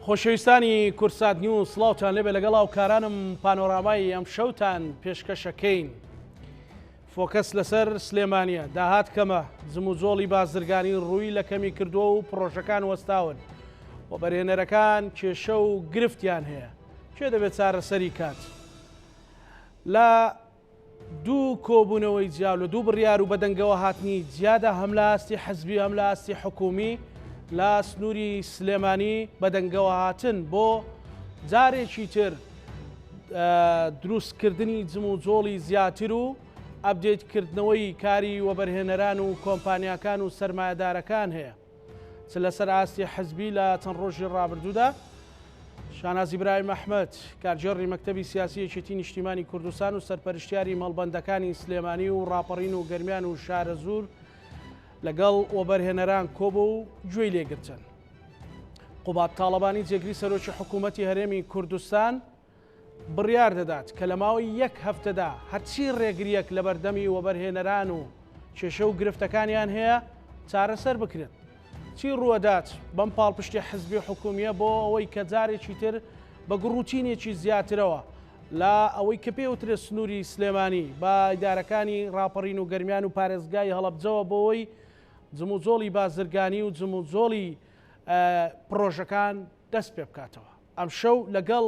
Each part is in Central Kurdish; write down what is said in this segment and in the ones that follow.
خۆشەویستانی کورسات نیوز سڵاوتان لێبێ لەگەڵ هاوکارانم پانۆرامای ئەم شەوتان پێشکەشەکەین. فۆکەس لەسەر سلێمانیە داهات کەمە زم و زۆڵی بازرگانی ڕووی لە کەمی کردووە و پرۆژەکان وەستاون و بەرهێنەرەکان کێشە و گرفتیان هەیە. کێ دەبێت چارەسەری کات؟ لە دوو کۆبوونەوەی جیاو لە دوو بڕیار و بەدەنگەوە هاتنی جیادا هەم لە ئاستی حەزبی هەم لە ئاستی حکومی لا سنووری سلێمانی بەدەنگەوە هاتن بۆ جارێکی تر دروستکردنی جم و جۆڵی زیاتر و ئەبدێتکردنەوەی کاری وەبەرهێنەران و کۆمپانیاکان و سەرمایەدارەکان هەیە. چ لەسەر ئاستی حەزبی لە چەند ڕۆژی ڕابردوودا شاناز ئیبراهیم ئەحمەد کارجێڕی مەکتەبی سیاسی یەکێتی نیشتیمانی کوردستان و سەرپەرشتیاری مەڵبەندەکانی سلێمانی و ڕاپەڕین و گەرمیان و شارە زوور لەگەڵ وەبەرهێنەران کۆبوو و گوێی لێگرتن. قوبات تاڵەبانی جێگری سەرۆکی حکوومەتی هەرێمی کوردستان بڕیار دەدات کە لە ماوەی یەک هەفتەدا هەرچی ڕێگریەک لە بەردەمی وەبەرهێنەران و کێشە و گرفتەکانیان هەیە چارەسەر بکرێت. چی ڕوەدات بەم پاڵپشتی حزبی حکومیە بۆ ئەوەی کە جارێکی تر بە گڕوتینێکی زیاترەوە لە ئەوەی کە پێوترێت سنووری سلێمانی با ئیدارەکانی ڕاپەڕین و گەرمیان و پارێزگای هەڵەبجەوە بۆەوەی جم و جۆڵی بازرگانی و جم و جۆڵی پرۆژەکان دەست پێ بکاتەوە. ئەم شەو لەگەڵ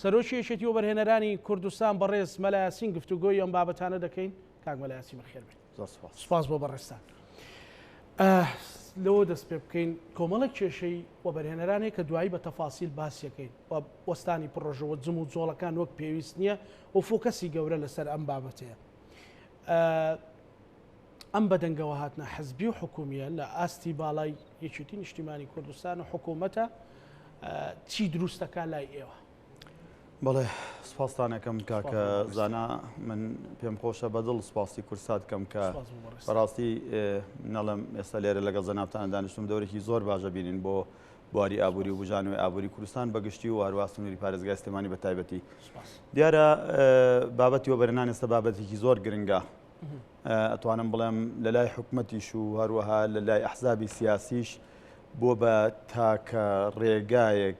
سەرۆکی یەکێتی وەبەرهێنەرانی کوردستان بەڕێز مەلا یاسین گفتوگۆی ئەم بابەتانە دەکەین. کاک مەلا یاسین بەخێر بێت. سوپاس بۆ بەڕێستان. لەوە دەست پێ بکەین کۆمەڵک کێشەی وەبەرهێنەرانێک کە دوایی بە تەفاسیل باسیەکەین و وەستانی پڕۆژەوە جم و جۆڵەکان وەک پێویست نییە و فۆکەسی گەورە لەسەر ئەم بابەتەیە. ئەم بەدەنگەوە هاتنە حەزبی و حکومیە لە ئاستی باڵای یەکێتی نیشتیمانی کوردستان و حکوومەتە چی دروستەکە لای ئێوە؟ بەڵێ سوپاسدانەکەم کاکە زانا من پێم خۆشە بەدڵ سوپاسی کورسات کەم کە بەڕاستی نەڵم ئێستا لێرە لەگەڵ جەنابتان دانیشتم دەورێکی زۆر باشە بینین بۆ بواری ئابووری و بژانوی ئابووری کوردستان بەگشتی و هەروە سنووری پارێزگای سلێمانی بە تایبەتی. دیارە بابەتی وەبەرهێنان ئێستا بابەتێکی زۆر گرنگە. ئەتوانم بڵێم لە لای حکوومەتیش و هەروەها لە لای ئەحزابی سیاسیش بۆ بە تاکە ڕێگایەک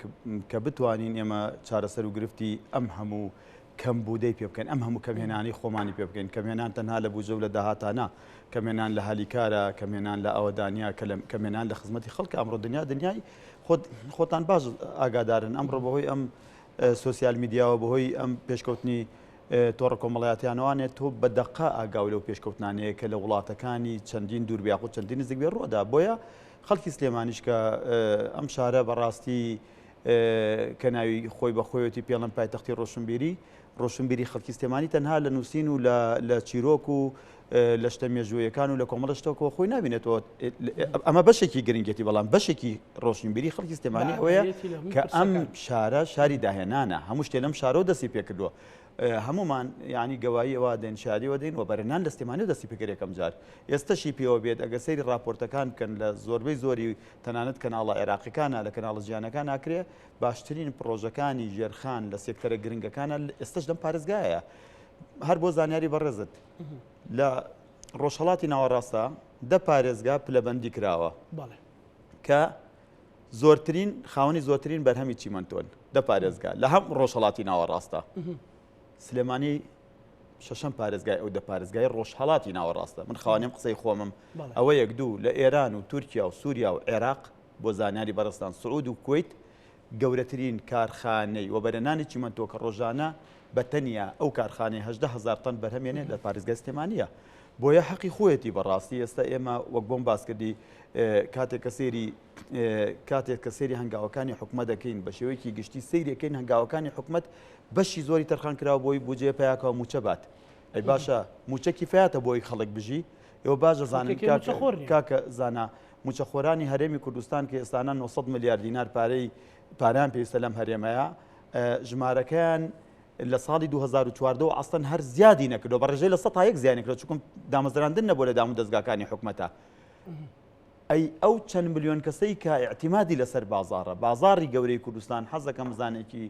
کە بتوانین ئێمە چارەسەر و گرفتی ئەم هەموو کەمبوودەی پێ بکەین، ئەم هەموو کەمهێنانی خۆمانی پێ بکەین. کەمهێنان تەنها لە بوجە و لە داهاتانە، کەمهێنان لە هالیکارە، کەمهێنان لە ئەوەدانیا، کەمهێنان لە خزمەتی خەڵکە. ئەمڕۆ دنیای خۆتان باش ئاگادارن ئەمڕۆ بەهۆی ئەم سۆسیال میدیاوە بەهۆی ئەم پێشکەوتنی تۆڕە کۆمەڵایەتیانەوانێت تۆ بەدەقە ئاگاو لەو پێشکەوتنانەیە کە لە وڵاتەکانی چەندین دووربیاق و چەندین نزیک بێ ڕۆدا. بۆیە خەڵکی سلێمانیش کە ئەم شارە بەڕاستی کە ناوی خۆی بەخۆیەتی پێڵم پایتەختی ڕۆشنبیری خەڵکی سلێمانی تەنها لە نووسین و لە چیرۆک و لە شتە مێژوویەکان و لە کۆمەڵە شتەوەکەوە خۆی نبینێتەوە. ئەمە بەشێکی گرنگێتی بەڵام بەشێکی ڕۆشنبیری خەڵکی سلێمانی ئەوەیە کە ئەم شارە شاری داهێنانە، هەموو شتێ لەم شارۆ دەستی پێکردووە. هەمومان یعنی گەوایی ئەوە دێن شاریەوە دێن و بەرهێنان لە سلێمانی دەستی پێکرێکم جار ئێستاشی پێوە بێت ئەگە سەیری راپۆرتەکان بکەن لە زۆربەی زۆری تەنانەت کەناڵە عێراقیەکانە لە کەناڵە جیانەکان ناکرێ باشترین پرۆژەکانی ژێرخان لە سێکتەرە گرنگەکانە ئێستش لەم پارێزگایە. هەر بۆ زانیاری بەڕێزت لە ڕۆژهەڵاتی ناوەڕاستە 10 پارێزگا پلەبەندی کراوە کە زۆرترین خاوەنی زۆرترین بەرهەمی چیمەنتۆن 10 پارێزگا لە هەم ڕۆژهەڵاتی ناوەڕاستە. سلێمانی شەشەم پارێزگای ئەو 10 پارێزگای ڕۆژهەڵاتی ناوەڕاستە. من خاوەنیم قسەی خۆمم ئەوە یەک دوو لە ئێران و تورکیا و سووریا و عێراق بۆ زانیاری بەڕێستان سعود و کوێیت گەورەترین کارخانەی وەبەرهێنانی چیمەنتۆ کە ڕۆژانە بەتەنیا ئەو کارخانەی 18,000 تەن بەرهەمێنێت لە پارێزگای سلێمانیە. بۆیە حەقی خۆیەتی بەڕاستی ئێستا ئێمە وەک بۆم باس کردی کاتێک کە سێری هەنگاوەکانی حکومەت دەکەین بە شێوەیەکی گشتی سەیرەکەین هەنگاوەکانی حکومەت بەشی زۆری تەرخان کراوە بۆی بودجێ پیاکەوە موچە بات. ئەی باشە موچەکی فیاتە بۆی خەڵک بژی ئێوە باشە زانن کاکە زانا موچەخۆرانی هەرێمی کوردستان کە ئێستانە 900 ملیار دینار پاریان پێویستە لەم هەرێمەیە ژمارەکەیان لە ساڵی 2014 ئەستەن هەر زیادی نەکردەوە بە ڕێژەی لە 100 زیانێکرا چونکە دامەزراندن نەبوو لە دام و دەستگاکانی حکومەتە. ئەی ئەو چەند ملیۆن کەسەی کە ئیعتیمادی لەسەر بازاڕە بازاڕی گەورەی کوردستان حەز دەکەم بزانێکی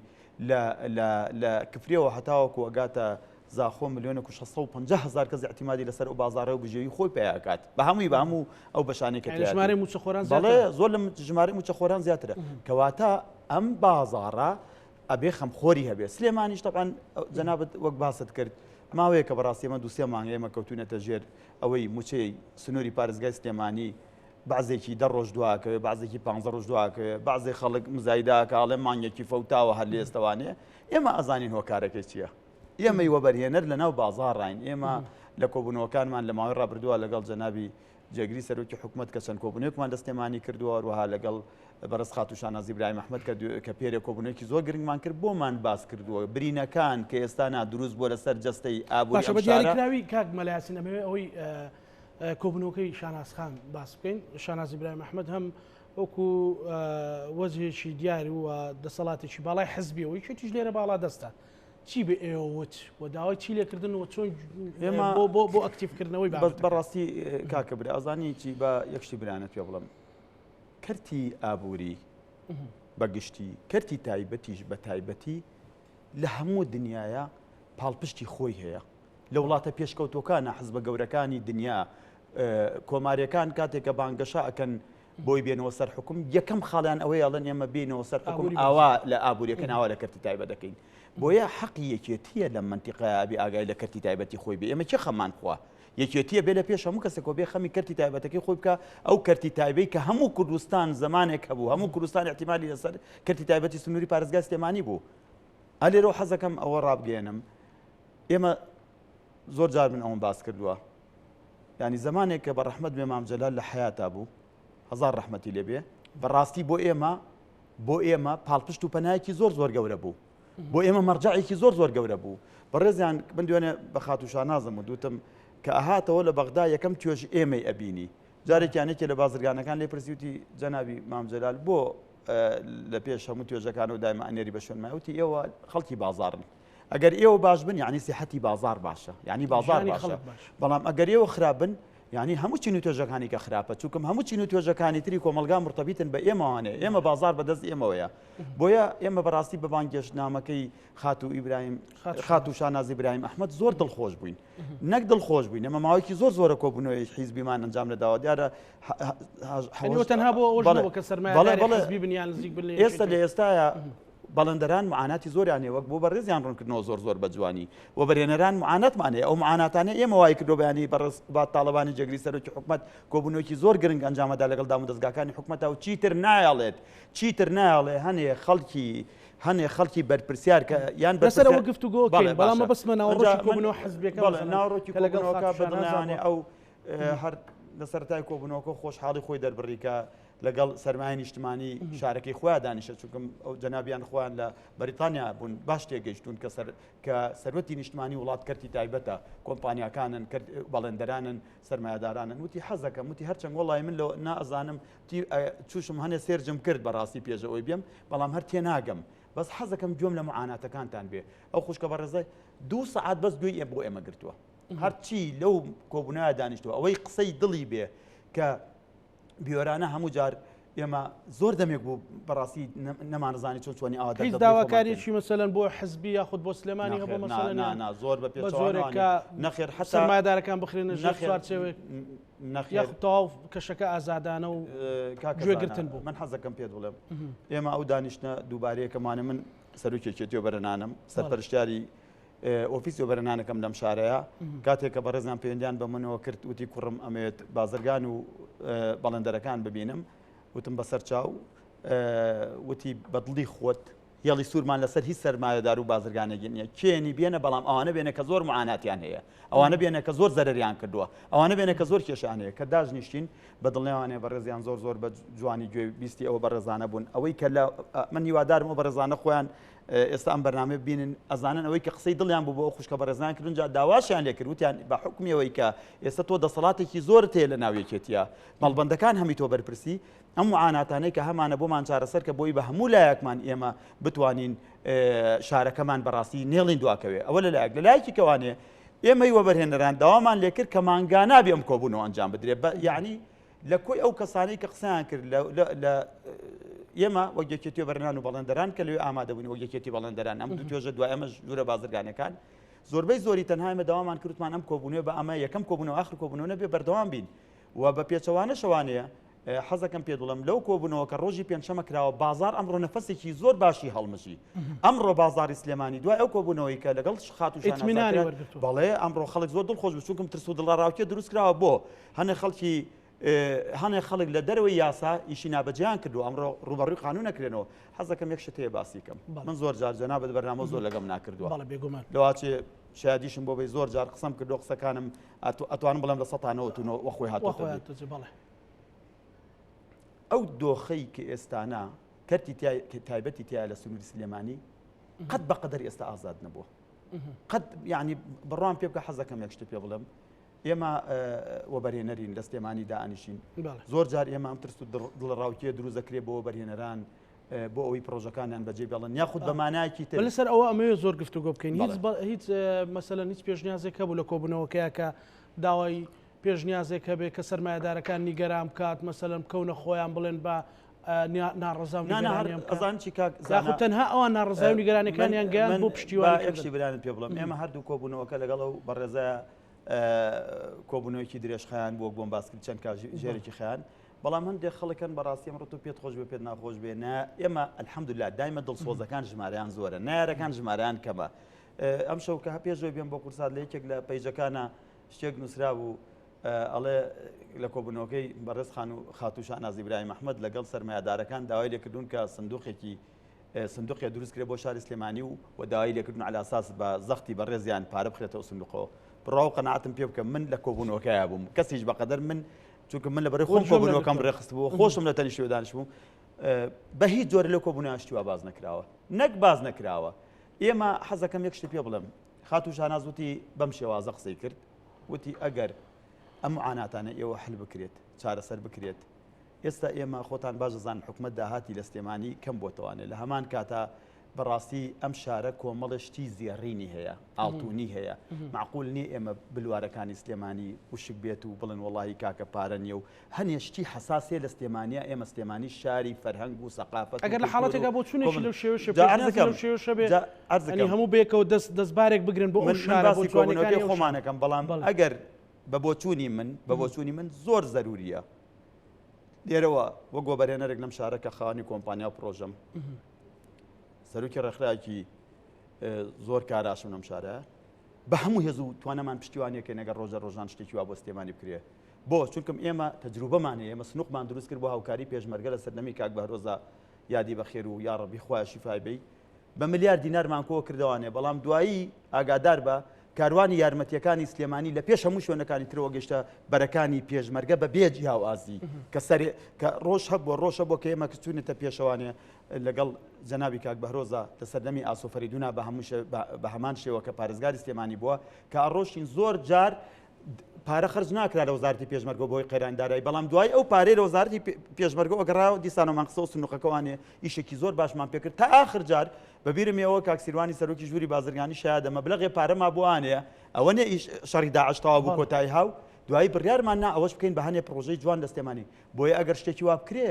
لە کفرەوە هەتاوەکو ئەگاتە زاخۆ ملیۆنێک و 650,000 کەس احتیمادی لەسەر ئەو بازاڕە و بژێوی خۆی پێیاکات بە هەموو ئەو بەشانەی کە ژمارەی موچەخۆران بەڵێ زۆر لە ژمارەی موچەخۆران زیاترە کەواتە ئەم بازاڕە ئەبێ خەمخۆری هەبێت سلێمانیش تەبعاً جەنابەت وەک باست کرد ماوەیە کە بەڕاستی ئەمە دووسێ مانگە ئێمە کەوتونەتە ژێر ئەوەی موچەی سنووری پارێزگای سلێمانی بعضێکی 10 ڕۆژ دواکەوێ بعضێکی 15 ڕۆژ دواکەوێ بعضێ خەڵک مزایداکە ئاڵێ مانگێکی فەوتاوە هەر لە ئێستاوانەیە ئێمە ئەزانین هۆکارەکەی چییە ئێمەی وەبەرهێنەر لە ناو بازاڕین ئێمە لە کۆبوونەوەکانمان لە ماوەی ڕابردووە لەگەڵ جەنابی جێگری سەرۆکی حکوومەت کە چەند کۆبوونەوەکمان دەستێمانی کردووە هەروەها لەگەڵ بەڕێز خاتوو شانازی ئیبراهیم ئەحمەد کە پێرێ کۆبوونەوەکی زۆر گرنگمان کرد بۆمان باس کردووە برینەکان کە ئێستا دروست بۆ لەسەر جەستەی ئابووری ئەم شارە دیاریکراوی کاک مەلایاسین ئەمەوێ ئەوەی کۆبوونەوەکەی شانازخان باس بکەین شاناز ئیبراهیم ئەحمەد هەم وەکو وەزێکی دیاری و دەسەڵاتێکی باڵای حزبی ئەوەی شتیش لێرە باڵا دەستە چی بە ئێوەوت و داوای چی لێکردنەوە چۆن بۆ ئەکتیفکردنەوەی بەڕاستی کاکە برا ئازانی چی بە یەکشتی برانە پێ بڵم کەرتی ئابووری بەگشتی کەرتی تایبەتیش بە تایبەتی لە هەموو دنیاە پاڵپشتی خۆی هەیە لە وڵاتە پێشکەوتۆکانە حزبە گەورەکانی دنیا کۆماریەکان کاتێک کە بانگەشە ئەکەن بۆی بێنەوە سەر حکوم یەکەم خاڵیان ئەوەی ئەڵەن ئێمە بێنەوە سەر حکوم ئاوا لە ئابووریەکە ناوا لە کەرتی تایبەت دەکەین بۆیە حەقی یەکێتیە لە منتیقەیە ئەبێ ئاگای لە کەرتی تایبەتی خۆی بێ ئێمە چه خەمان خوا یەکێتیە بێ لە پێش هەموو کەسێک بێ خەمی کەرتی تایبەتەکەی خۆی بکە ئەو کەرتی تایبەی کە هەموو کوردستان زمانێک هەبوو هەموو کوردستان احتیمالی لەسەر کەرتی تایبەتی سنووری پارێزگای سلێمانی بوو ئەلێرەوە حەزەکەم ئەوە ڕابگەێنم ئێمە زۆر جار من ئەوم باس کردووە ینی زمانێک کە بە ڕەحمەت بێ مام جەلال لە حیاتا بوو هەزار ڕەحمەتی لێبێ بەڕاستی بۆ ئێمە پاڵپشت و پەنایەکی زۆر گەورە بوو بۆ ئێمە مەرجعێکی زۆر گەورە بوو بەڕێزیان من دوێنێ بە خاتوو شانازم و دوتم کە ئەهاتەوە لە بەغدا یەکەم توێژ ئێمەی ئەبینی جارێکیانێکی لە بازرگانەکان لێ پرسیوتی جەنابی مام جەلال بۆ لە پێش هەموو توێژەکان و دایمە ئەنێری بە شوێن مایوتی ئێوە خەڵکی بازارن ئەگەر ئێوە باش بن یعنی سیحەتی بازار باشە یعنی بازار باشە بەڵام ئەگەر ئێوە خراپن یعنی هەموو چین و توێژەکانی کە خراپە چونکەم هەموو چین و توێژەکانی تری کۆمەلگا مرتەبیتن بە ئێمەوانێ ئێمە بازار بەدەست ئێمەوەیە بۆیە ئێمە بەڕاستی بە بانگێشتنامەکەی خاتوو شانازی ئیبراهیم ئەحمەد زۆر دڵخۆش بووین نەک دڵخۆش بووین ئێمە ماوەیەکی زۆرە کۆبوونەوەی حیزبیمان ئەنجام لەداوە دیارە تەنها بۆ ئەوە کە سەرمایه‌داری حیزبی بنیان نزیک بن ئێستا لە ئێستاە بەڵندەران معاناتی زۆریانێ وەک بۆ بەڕێزیان ڕوونکردنەوە زۆر بە جوانی و بەرهێنەران معانەتمانەیە ئەو معاناتانە ئێمە وای کردو بەیانی بە تاڵەبانی جێگری سەرۆکی حکومەت کۆبوونەوەکی زۆر گرنگ ئەنجامەدا لەگەڵ دام و دەستگاکانی حکومەتە و چیتر نایڵێ هەنێ خەڵکی بەرپرسیار کە یان بەسەرەوە گفتوگۆکەین بەڵام بەسمە ناوەڕۆکی کۆبوونەوە حیزبیەکە ناوەڕۆکی کۆبوونەوەکە بەدڵیانێ ئەو هەر لە سەرەتای کۆبوونەوەکە خۆشحاڵی خۆی دەربڕی کە لەگەڵ سەرمایە نیشتمانی شارەکەی خۆیان دانیشە چونکەم ئەو جەنابیان خۆیان لە بەریتانیا بوون باش تێگەیشتون کە سەرەتی نیشتمانی وڵات کەرتی تایبەتە کۆمپانیاکانن بەڵێندەرانن سەرمایه‌دارانن وتی حەزەکەم وتی هەرچەند وەڵی من لەوە نائەزانم چوشم هەنێ سێرجم کرد بەڕاستی پێشەوەی بێم بەڵام هەر تێناگەم بەس حەزەکەم گوێم لە معاناتەکانتان بێ ئەو خوشکە بەڕێزای 2 سەعات بەس گوێی بۆ ئێمە گرتووە هەرچی لەو کۆبوونەوە دانیشتووە ئەوەی قسەی دڵی بێ کە بیۆرانە هەموو جار ئێمە زۆر دەمێک بوو بەڕاستی نەمانزانی چۆنی ئاوا هیچ داواکاریی مەسەلەن بۆ حزبی یاخود بۆ سلێمانی هەبوو مەسەلەن زۆر بە پێچۆرێکە نەخێر حتا سەرمایه‌دارەکان بخرێنە ژێر چوارچێوەیەک یاخود تەواو کەشەکە ئازادانە و گوێگرتن بوو من حەزەکەم پێت بڵێم ئێمە ئەو دانیشتە دووبارەیەکەمانە من سەرۆکێکێتی بەرەنانم سەرپەرشتیاری ئۆفیسی بەرەنانەکەم لەم شارەیە کاتێک کە بەڕێزان پەیوەندیان بە منەوە کرد وتی کوڕم ئەمێت بازرگان و بەڵێندەرەکان ببینم وتم بەسەر چاو وتی بەدڵی خۆت هێڵی سوورمان لەسەر هیچ سەرمایه‌دار و بازرگانێکی نییە کێنی بێنە بەڵام ئەوانە بێنە کە زۆر معاناتیان هەیە ئەوانە بێنە کە زۆر زەرریان کردووە ئەوانە بێنە کە زۆر کێشیان هەیە کە داژنیشتین بەدڵێوانێ بەڕێزیان زۆر بە جوانی گوێ بیستی ئەوە بەڕێزانە بوون ئەوەی کە من هیوادارم و بەڕێزانە خۆیان ئێستا ئەم بەرنامە ببینن ئەزانن ئەوەی کە قسەی دڵیان بوو بۆ خوشکە بەڕێزان کردن جا داواشیان لێ کرد وتیان بە حکمیەوەی کە ئێستا تۆ دەسەڵاتێکی زۆر تێ لە ناویەکێتیە مەڵبەندەکان هەمی تۆ بەرپرسی ئەم معاناتانەی کە هەمانە بۆمان چارەسەر کە بۆی بە هەموو لایەکمان ئێمە بتوانین شارەکەمان بەڕاستی نێڵین دواکەوێ ئەوە لەلایەک لەلایەکی کەوانێ ئێمەی وەبەرهێنەران داوامان لێ کرد کە مانگانابی ئەم کۆبوونەوە ئەنجام بدرێت یعنی لە کۆی ئەو کەسانەی کە قسەیان کرد لە ئێمە وەکیەتی بەرنان و بەڵێندەران کە لەوێ ئامادەبووین وەکیەتی بەڵێندەران ئەم دوو توێژە دوای ئەمە ژوورە بازرگانەکان زۆربەی زۆری تەنهایمە داوامان کردمان ئەم کۆبوونەوە بە ئەمە یەکەم کۆبوونەوە آخر کۆبوونەوە نەبێ بەردەوام بین و بە پێچەوانە شەوانەیە حەزەکەم پێ دڵم لەو کۆبوونەوە کە ڕۆژی پێنجشەمە کراوە بازار ئەمڕۆ نەفەسێکی زۆر باشی هەڵمژی ئەمڕۆ بازاری سلێمانی دوای ئەو کۆبوونەوەی کە لەگەڵ خاتوشانە بەڵێ ئەمڕۆ خەڵک زۆر دڵخۆش بوو چونکەم ترس و دڵڕاوکێ دروست کراوە بۆ هەنێ خەڵکی هەنێک خەڵک لە دەرەوەی یاسا ئیشی نابەجیان کردو ئەمڕۆ ڕوبەڕووی قانون نەکرێنەوە حەزەکەم یەک شتەیە باسی کەم من زۆر جار جەنابەت بەرنامە زۆر لەگەم ناکردووە لەواچێ شایدیشم بۆ بەی زۆر جار قسەم کردو قسەکانم ئەتوانم بڵێم لە سەتانەوەتونەوە وەخۆی هاتووە ئەو دۆخەی کە ئێستانە کەرتی تایبەتی تایە لە سنووری سلێمانی قەت بەقەدەر ئێستا ئازاد نەبووە قەت یعنی بڕوان پێ بکە حەزەکەم یەک شتە پێ بڵێم ئێمە وەبەرهێنەرین لە سلێمانی دائانیشین زۆر جار ئێمە ئەم ترس و دڵڕاوکیە دروست دەکرێت بۆ وەبەرهێنەران بۆ ئەوەی پرۆژەکانیان بەجێ بێڵن یاخود بە مانایەکی تر لەسەر ئەوە ئەمەوێت زۆر گفتوگۆ بکەین هیچ مەسەلەن هیچ پێشنیازێک هەبوو لە کۆبوونەوەکەیە کە داوای پێشنیازێک هەبێت کە سەرمایهدارەکان نیگەران بکات مەسەلەن بکەونە خۆیان بڵێن بە ناڕەزا و ئەزان چی تەنها ئەوان ناڕزای و نیگەرانەکانیان گەیان بۆ پشتیوانی ئەکشی برانت پێ بڵم ئێمە هەردوو کۆبوونەوەکە لەگەڵ ئەو بەڕێزە کۆبوونەوەکی درێژ خیان بۆ بۆم باسکرد چەند ژێرێکی خیان بەڵام هەندێک خەڵکن بەڕاستی ئەمڕۆ تۆ پێت خۆش بێ پێت ناخۆش بێ ئێمە ئەلحەمدوللا دایمە دڵسۆزەکان ژمارەیان زۆرە نارەکان ژمارەیان کەمە ئەم شەو کە پێشەوەی بێم بۆ کورسات لە یەکێک لە پەیجەکانە شتێک نووسرا بوو ئەڵێ لە کۆبوونەوەکەی بەڕێز خاتووشان نازی ئیبراهیم ئەحمەد لەگەڵ سەرمایهدارەکان داوای لێکردوون کە سندوقێک دروست کرێ بۆ شاری سلێمانی و داوای لێکردون على ئاساس بە زەختی بەڕێزیان پارە بخرێتەوە سندوقەوە بڕاو قەناعەتم پێ بکە من لە کۆبوونەوەکەیە بووم کەسیش بەقەدەر من چونکە من لە بەرەی خۆم کۆبوونەوەکەم ڕێخست بوو خۆشم لە تەنیشتوێ دانیش بوو بە هیچ جۆرە لەو کۆبوونەوە شتیوا باز نەکراوە نەک باز نەکراوە ئێمە حەزەکەم یەک شت پێ بڵێم خاتووشان ناز وتی بەم شێوازە قسەی کرد وتی ئەگەر ئەم معاناتانە ئێوە حل بکرێت چارەسەر بکرێت ئێستا ئێمە خۆتان باش دەزان حکومەت داهاتی لە سلێمانی کەم بۆتەوانێت لە هەمان کاتە بەڕاستی ئەم شارە کۆمەڵە شتی زیێڕینی هەیە ئاڵتونی هەیە معقول نییە ئێمە بلوارەکانی سلێمانی وشک بێت و بڵێن وەڵاهی کاکە پارە نییە و هەنێ شتی حساسێ لە سلێمانیا ئێمە سلێمانی شاری فەرهەنگ و سەقافەت ئەگەر لە حاڵەتێکا بۆ چونێکی لەو شێوەشە هەموو بێکەوە دەستبارێک بگرن بۆ ئەو شارە خۆمانەکەم بەڵام ئەگەر بە بۆچوونی من زۆر زەروریە لێرەوە وە گۆبەرێنەرێک لەم شارە کە خاوەنی کۆمپانیا و پرۆژەم سەرۆکی ڕێکخراوێکی زۆر کاراشم لەم شارە بە هەموو هێز و توانەمان پشتیوانیەکە نەگەر ڕۆژان شتێکی وا بۆ سلێمانی بکرێ بۆ چونکەم ئێمە تەجروبەمان هەیە ئێمە سنووقمان دروست کرد بۆ هاوکاری پێشمەرگە لە سەردەمی کاک بەهرۆزە یادی بەخێر و یا ڕەبی خوایە شیفای بێی بە ملیار دینارمان کۆ کردوانێ بەڵام دوایی ئاگادار بە کاروانی یارمەتیەکانی سلێمانی لە پێش هەموو شوێنەکانی ترەوە گەشتە بەرەکانی پێشمەرگە بە بێجی هاوئازی کە ڕۆژ ڕۆژە بۆ کە ئێمە کچوونێتە پێشەوانێ لەگەڵ جەنابی کاک بەهرۆزە لە سەردەمی ئاسۆفەریدونا بە هەمان شێوە کە پارێزگاری سلێمانی بووە کە ئەڕۆشتین زۆر جار پارە خرج ناکرا لە وەزارەتی پێشمەرگە بۆی قەیراندارایی بەڵام دوای ئەو پارەی لە وەزارەتی پێشمەرگە ئەگەڕاوە دیسانەوەمان قسە و سنووقەکەوانێ ئیشێکی زۆر باشمان پێکرد تا ئاخر جار بەبیرمەوە کاکسیروانی سەرۆکی ژووری بازرگانی شایە دەمەبلەغێ پارەما بووانەیە ئەوە نێ شەڕی داعشتاوە بوو کۆتایی هاو دوایی بڕیارمان نا ئەوەش بکەین بە هەنێ پرۆژەی جوان لە سلێمانی بۆیە ئەگەر شتێکی وا بکرێ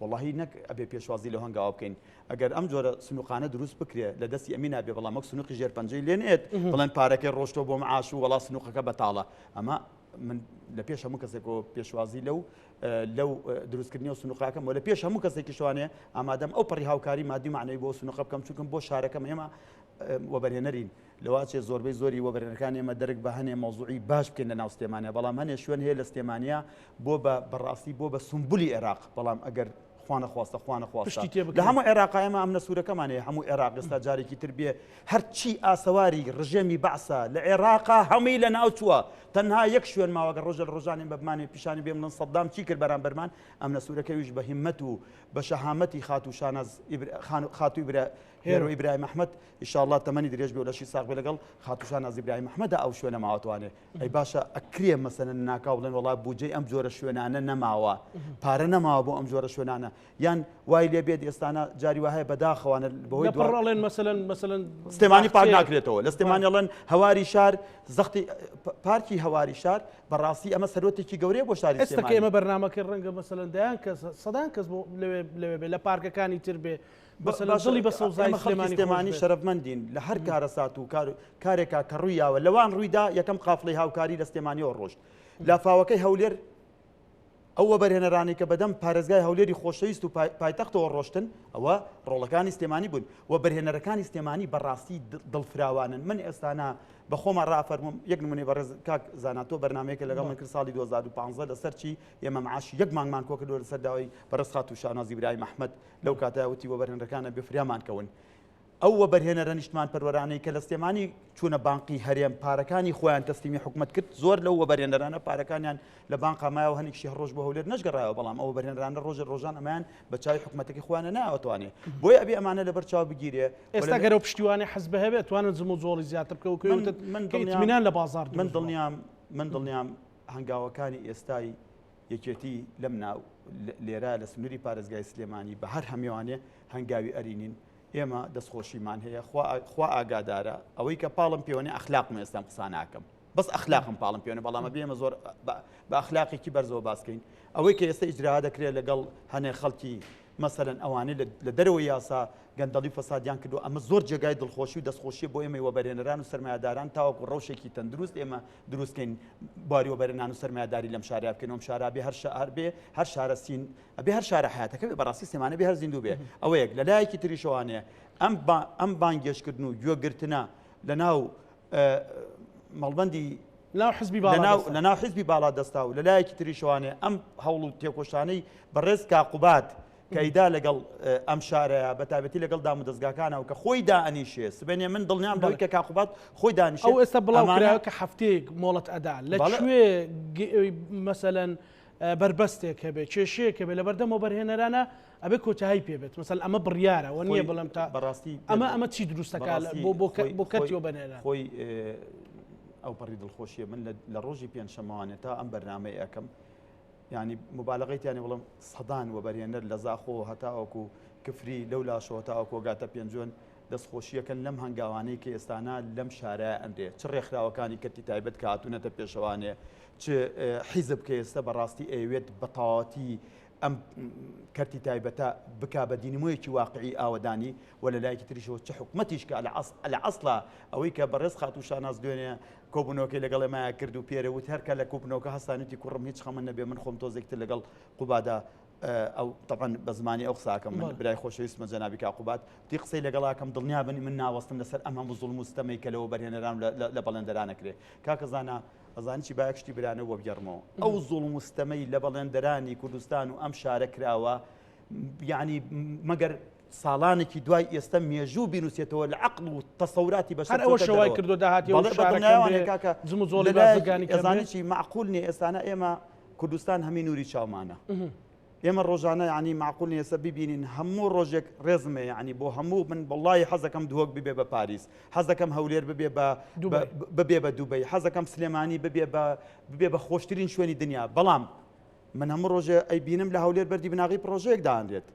واللهی نەک ئەبێ پێشوازی لە هەنگاوە بکەین ئەگەر ئەم جۆرە سنووقانە دروست بکرێ لە دەستی ئەمینا بێ بەڵام وەک سنووقی ژێرپەنجەی لێنێت بڵێن پارەکەی ڕۆشتۆ بۆ معاش و وەڵا سنووقەکە بەتاڵە ئەمە من لە پێش هەموو کەسێکەوە پێشوازی لەو دروستکردنی و سنووقاکەم و لە پێش هەموو کەسێکی شوانێ ئامادەم ئەو پەڕی هاوکاری مادی معنەی بۆ سنووقە بکەم چونکەم بۆ شارەکەم ئێمە وەبەرهێنەرین لەواچێ زۆربەی زۆری وەبەرهێنەرەکان ئێمە دەرک بە هەنێ مەوزوعی باش بکەین لە ناو سلێمانیا بەڵام هەنێ شوێن هەیە لە سلێمانیا بۆ بەڕاستی بۆ بە سمبولی عێراق بەڵام ئەگەر خوانەخواستە لە هەموو عێراق ئێمە ئەم نەسوورەکەمانەیە هەموو عێراق ئێستا جارێکی تر بێ هەرچی ئاسەواری ڕژێمی بەعسە لە عێراقا هەمووی لە ناوچووە تەنها یەک شوێن ماوەگە ڕۆژە ڕۆژانی بەبمانی پیشانی بێ من سەدام چی کرد بەرامبەرمان ئەم نەسوورەکەویش بە هیممەت و بە شەهامەتی خاتووی هێرۆ ئیبراهیم ئەحمەد ئینشاءالله تەمەنی درێژ بێ و لەشی ساغ بێ لەگەڵ خاتووشان ناز ئیبراهیم ئەحمەدە ئەو شوێنە ماوەتوانێ ئەی باشە ئەکرێ مەسەلەن ناکاو بڵێن وەڵا بودجەی ئەم جۆرە شوێنانە نەماوە پارە نەماوە بۆ ئەم جۆرە شوێنانە یان وای لێ بێت ئێستانە جاری وهەیە بەداخەوانە بەهۆی دوڵێن مەسەلەن سلێمانی پار ناکرێتەوە لە سلێمانی ئەڵێن هەواری شار زەختی پارکی هەواری شار بەڕاستی ئەمە سەرۆتێکی گەورەیە بۆ شاری سلێمانی ئێستا ئێمە بەرنامەکە ڕەنگە مەسەلەن دەیان کەس سەدان کەس بۆ لە پارکەکانی تر بێ بەسەڵی بە سەوزای ئێمە خەڵکی سلێمانی شەرەفمەندین لە هەر کارەسات و کارێکا کە ڕوویاوە لەوان ڕوویدا یەکەم قافڵەی هاوکاری لە سلێمانیەوە ڕۆشت لافاوەکەی هەولێر ئەوە بەرهێنەرانی کە بەدەم پارێزگای هەولێری خۆشەویست و پایتەختەوە ڕۆشتن ئەوە ڕۆڵەکانی سلێمانی بوون و بەرهێنەرەکانی سلێمانی بەڕاستی دڵفراوانن من ئێستانا بە خۆمان ڕافەرموم یەک نمونەی بەڕێز کاک زاناتۆ بەرنامەیەکە لەگەڵ من کرد ساڵی 2015 لەسەر چی ئێمە معاشی یەک مانگمان کۆ کردووە لەسەر داوای بەڕێز خات و شانازی برای محەممەد لەو کاتەوە وتی وە بەرهێنەرەکانە بفریامان کەون ئەوە بەرهێنەرە نیشتمان پەروەرانەی کە لە سلێمانی چوونە بانقی هەرێم پارەکانی خۆیان تەسلیمی حکومت کرد زۆر لەوە بەرهێنەرانە پارەکانیان لە بانقا مایەوە هەنێکشی ڕۆژ بە هەولێر نەشگەڕایەوە بەڵام ئەوە بەرهێنەرانە ڕۆژان ئەمان بە چاوی حکومەتەکەی خۆیانە ناوەتوانێ بۆی ئەبێ ئەمانە لەبەر چاو بگیرێ ئێستا گەرە پشتیوانی حەزب هەبێت توانن زم و زۆڵی زیاتر بکەوت ئیتمینان لە بازار من دڵنیام هەنگاوەکانی ئێستای یەکێتی لەم ناو لێرە لە سنووری پارێزگای سلێمانی بە هەر هەمیوانێ هەنگاوی ئەرینین ئێمە دەستخۆشیمان هەیە خوا ئاگادارە ئەوەی کە پاڵم پێوەنی ئەخلاقم ئێستام قسە ناکەم بەس ئەخلاقم پاڵم پێوەنە بەڵامە بێمە زۆر بە ئەخلاقێکی بەرزەوە باسکەین ئەوەی کە ئێستا ئیجرا دەکرێت لەگەڵ هەنێ خەڵکی مەسەرەن ئەوانەی لە دەرەوەی یاسا گەندەڵی فەسادیان کردو ئەمە زۆر جێگای دڵخۆشی و دەستخۆشی بۆ ئێمە وەبەرهێنەران و سەرمایه‌داران تاوەکو ڕەوشێکی تەندروست ئێمە دروستکەین باری وەبەرهێنان و سەرمایه‌داری لەم شارە بکەینەوە شارە بێ هەر شار بێ هەر شارە سین ئەبێ هەر شارە حیاتەکە بێ بەڕاستی سلێمانە بێ هەر زیندوو بێ ئەوە یەک لە لایەکی تریشەوانەیە ئەم بانگێشکردن و گوێگرتنە لە ناو مەڵبەندی لە ناو حیزبی باڵا دەستا و لە لایەکی تریشەوانەیە ئەم هەوڵ و تێکۆشانەی بەڕێز کاقوبات کەیدا لەگەڵ ئەم شارەیە بە تایبەتی لەگەڵ دام و دەستگاکانەوە کە خۆی دائەنیشێ سبێنێ من دڵنیام لەوەی کە کاقوبات خۆی دانیشێ ئەو ئێستا بڵاوکراوە کە هەفتەیەک مۆڵەت ئەدا لەکوێ مەسەلەن بربەستێک هەبێ کێشەیەک هەبێ لە بەردەمەوە بەرهێنەرانە ئەبێ کۆتایی پێبێت مەسەل ئەمە بڕیارە وە نییە بەڵام تا بەڕاستی ئەمە چی دروستەکە بۆ کەتیەوە بەنێران خۆی ئەو پەڕی دڵخۆشیە من لە ڕۆژی پێنجشەمەوانێت تا ئەم بەرنامەی ئەەکەم ینی مبالغەیتیانی بڵم سەدان وەبەرهێنەر لە زاخۆ هەتاوەکو کفری لەو لاشەوە تاوەکو گاتە پێنجۆن دەستخۆشیەکەن لەم هەنگاوانەی کە ئێستانە لەم شارە ئەندێ چ ڕێکخراوەکانی کەتی تایبەت کە هاتوونەتە پێشەوانێ چ حیزب کە ئێستا بەڕاستی ئەوێت بەتەواوەتی ئەم کەرتی تایبەتە بک بە دینیمۆیەکی واقعی ئاوەدانی و لە لایەکی تریشەوە چه حکومەتیش کە لە ئەسڵا ئەوەی کە بەڕێز خات و شاناز دوێنێ کۆبوونەوەکەی لەگەڵ ئێمە کرد و پێرەوت هەرکە لە کوبنەوەکە هەستانێتی کوڕم هیچ خەمە نەبێ من خۆم تۆزێکتر لەگەڵ قوبادا ئەو طبعا بە زمانی ئەو قساکەم من برای خۆشەویستمە جەنابی کاقوبات تی قسەی لەگەڵاکەم دڵنیا بنی من ناوەستم لەسەر ئەم هەموو زوڵم و ستەمەی کە لەوە بەرهێنەران لە بەڵێندەرانە کرێ کاکە زانە ئەزانی چی باەک شتی برانە وە بگەڕمەوە ئەو زوڵم و ستەمەی لە بەڵێندەرانی کوردستان و ئەم شارە کراوە یعنی مەگەر ساڵانێکی دوای ئێستا مێژوو بینوسێتەوە لە عەقڵ و تەسەوراتی بەشەر ئەوە شەوای کردو داهاتی زم و زۆڵی بازرگانی ئەزانی چی معقول نیە ئێستانە ئێمە کوردستان هەمی نووری چاومانە ئێمە ڕۆژانە ینی معقول نیە ئێستا ببینین هەموو ڕۆژێک ڕێزمێ ینی بۆ هەموو من وەڵڵی حەزەکەم دووەک ببێ بە پاریس حەزەکەم هەولێر ببێ بە دووبەی حەزەکەم سلێمانی ببێ بە خۆشترین شوێنی دنیا بەڵام من هەموو ڕۆژێ ئەی بینم لە هەولێر بەردی بناغی پرۆژەیەک داهەندرێت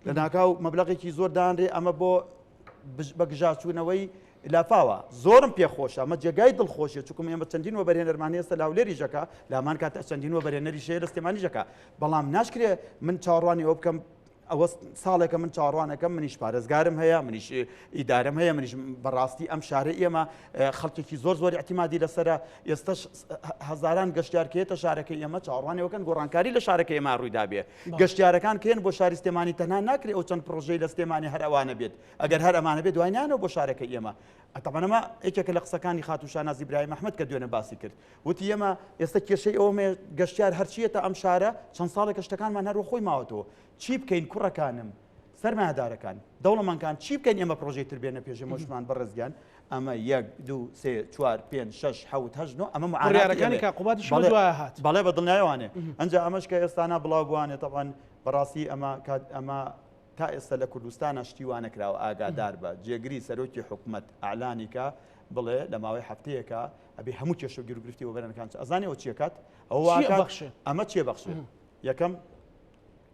لە ناکاو مەبلەغێکی زۆر دانرێ ئەمە بۆ بەگژاچوونەوەی لافاوە زۆرم پێخۆشە ئەمە جێگای دڵخۆشیە چکم ئێمە چەندین وەبەرهێنەرمانی ئێستا لە هەولێری ژەکە لامان کاتە چەندین وەبەرهێنەری شەیە لە سلێمانی ژەکە بەڵام ناشکرێ من چاوەڕوانی ئەوە بکەم ئەوە ساڵێکە من چاوەڕوانەکەم منیش پارێزگارم هەیە منیش ئیدارەم هەیە منیش بەڕاستی ئەم شارە ئێمە خەڵکێکی زۆر زۆری احتیمادی لەسرە ئێستاش هەزاران گەشتیارکێتە شارەکەی ئێمە چاوەڕوانەوەکەن گۆڕانکاری لە شارەکەی ئێمە ڕوویدا بێ گەشتیارەکان کێن بۆ شاری سلێمانی تەنها ناکرێت ئەو چەند پرۆژەی لە سلێمانی هەر ئەوانە بێت ئەگەر هەر ئەمانە بێت دوایانەوە بۆ شارەکەی ئێمە ئەتەمەنەمە یەکێکە لە قسەکانی خات و شانازی برای محەممەد کە دوێنە باسی کرد وتی ئێمە ئێستا کێشەی ئەومێ گەشتیار هەرچیەتە ئەم شارە چەند ساڵێک شتەکانمان هەروە خۆی ماوەتەوە چی بکەین کوڕەکانم سەرمایه‌دارەکان دەوڵەمەندکان چی بکەین ئێمە پرۆژەی تر بێنە پێشەمەشمان بەڕێزگیان ئەمە 1 2 3 4 5 6 7 8 9 ئەمە معاناتەکانی کاقوباتیش دوای هات بەڵێ بە دڵنیایوانێ ئەنجا ئەمەش کە ئێستانە بڵاو بوانێت طبعاً بەڕاستی ئەمە تا ئێستا لە کوردستانە شتیوانە کراوە ئاگادار بە جێگری سەرۆکی حکومەت ئاعلانیکە بڵێ لە ماوەی هەفتەیەکە ئەبێ هەموو کێشە و گیرگرفتی وەبەرەکان ئەزانێەوە چیەکات ئەمە چیە بەخشێ یەکەم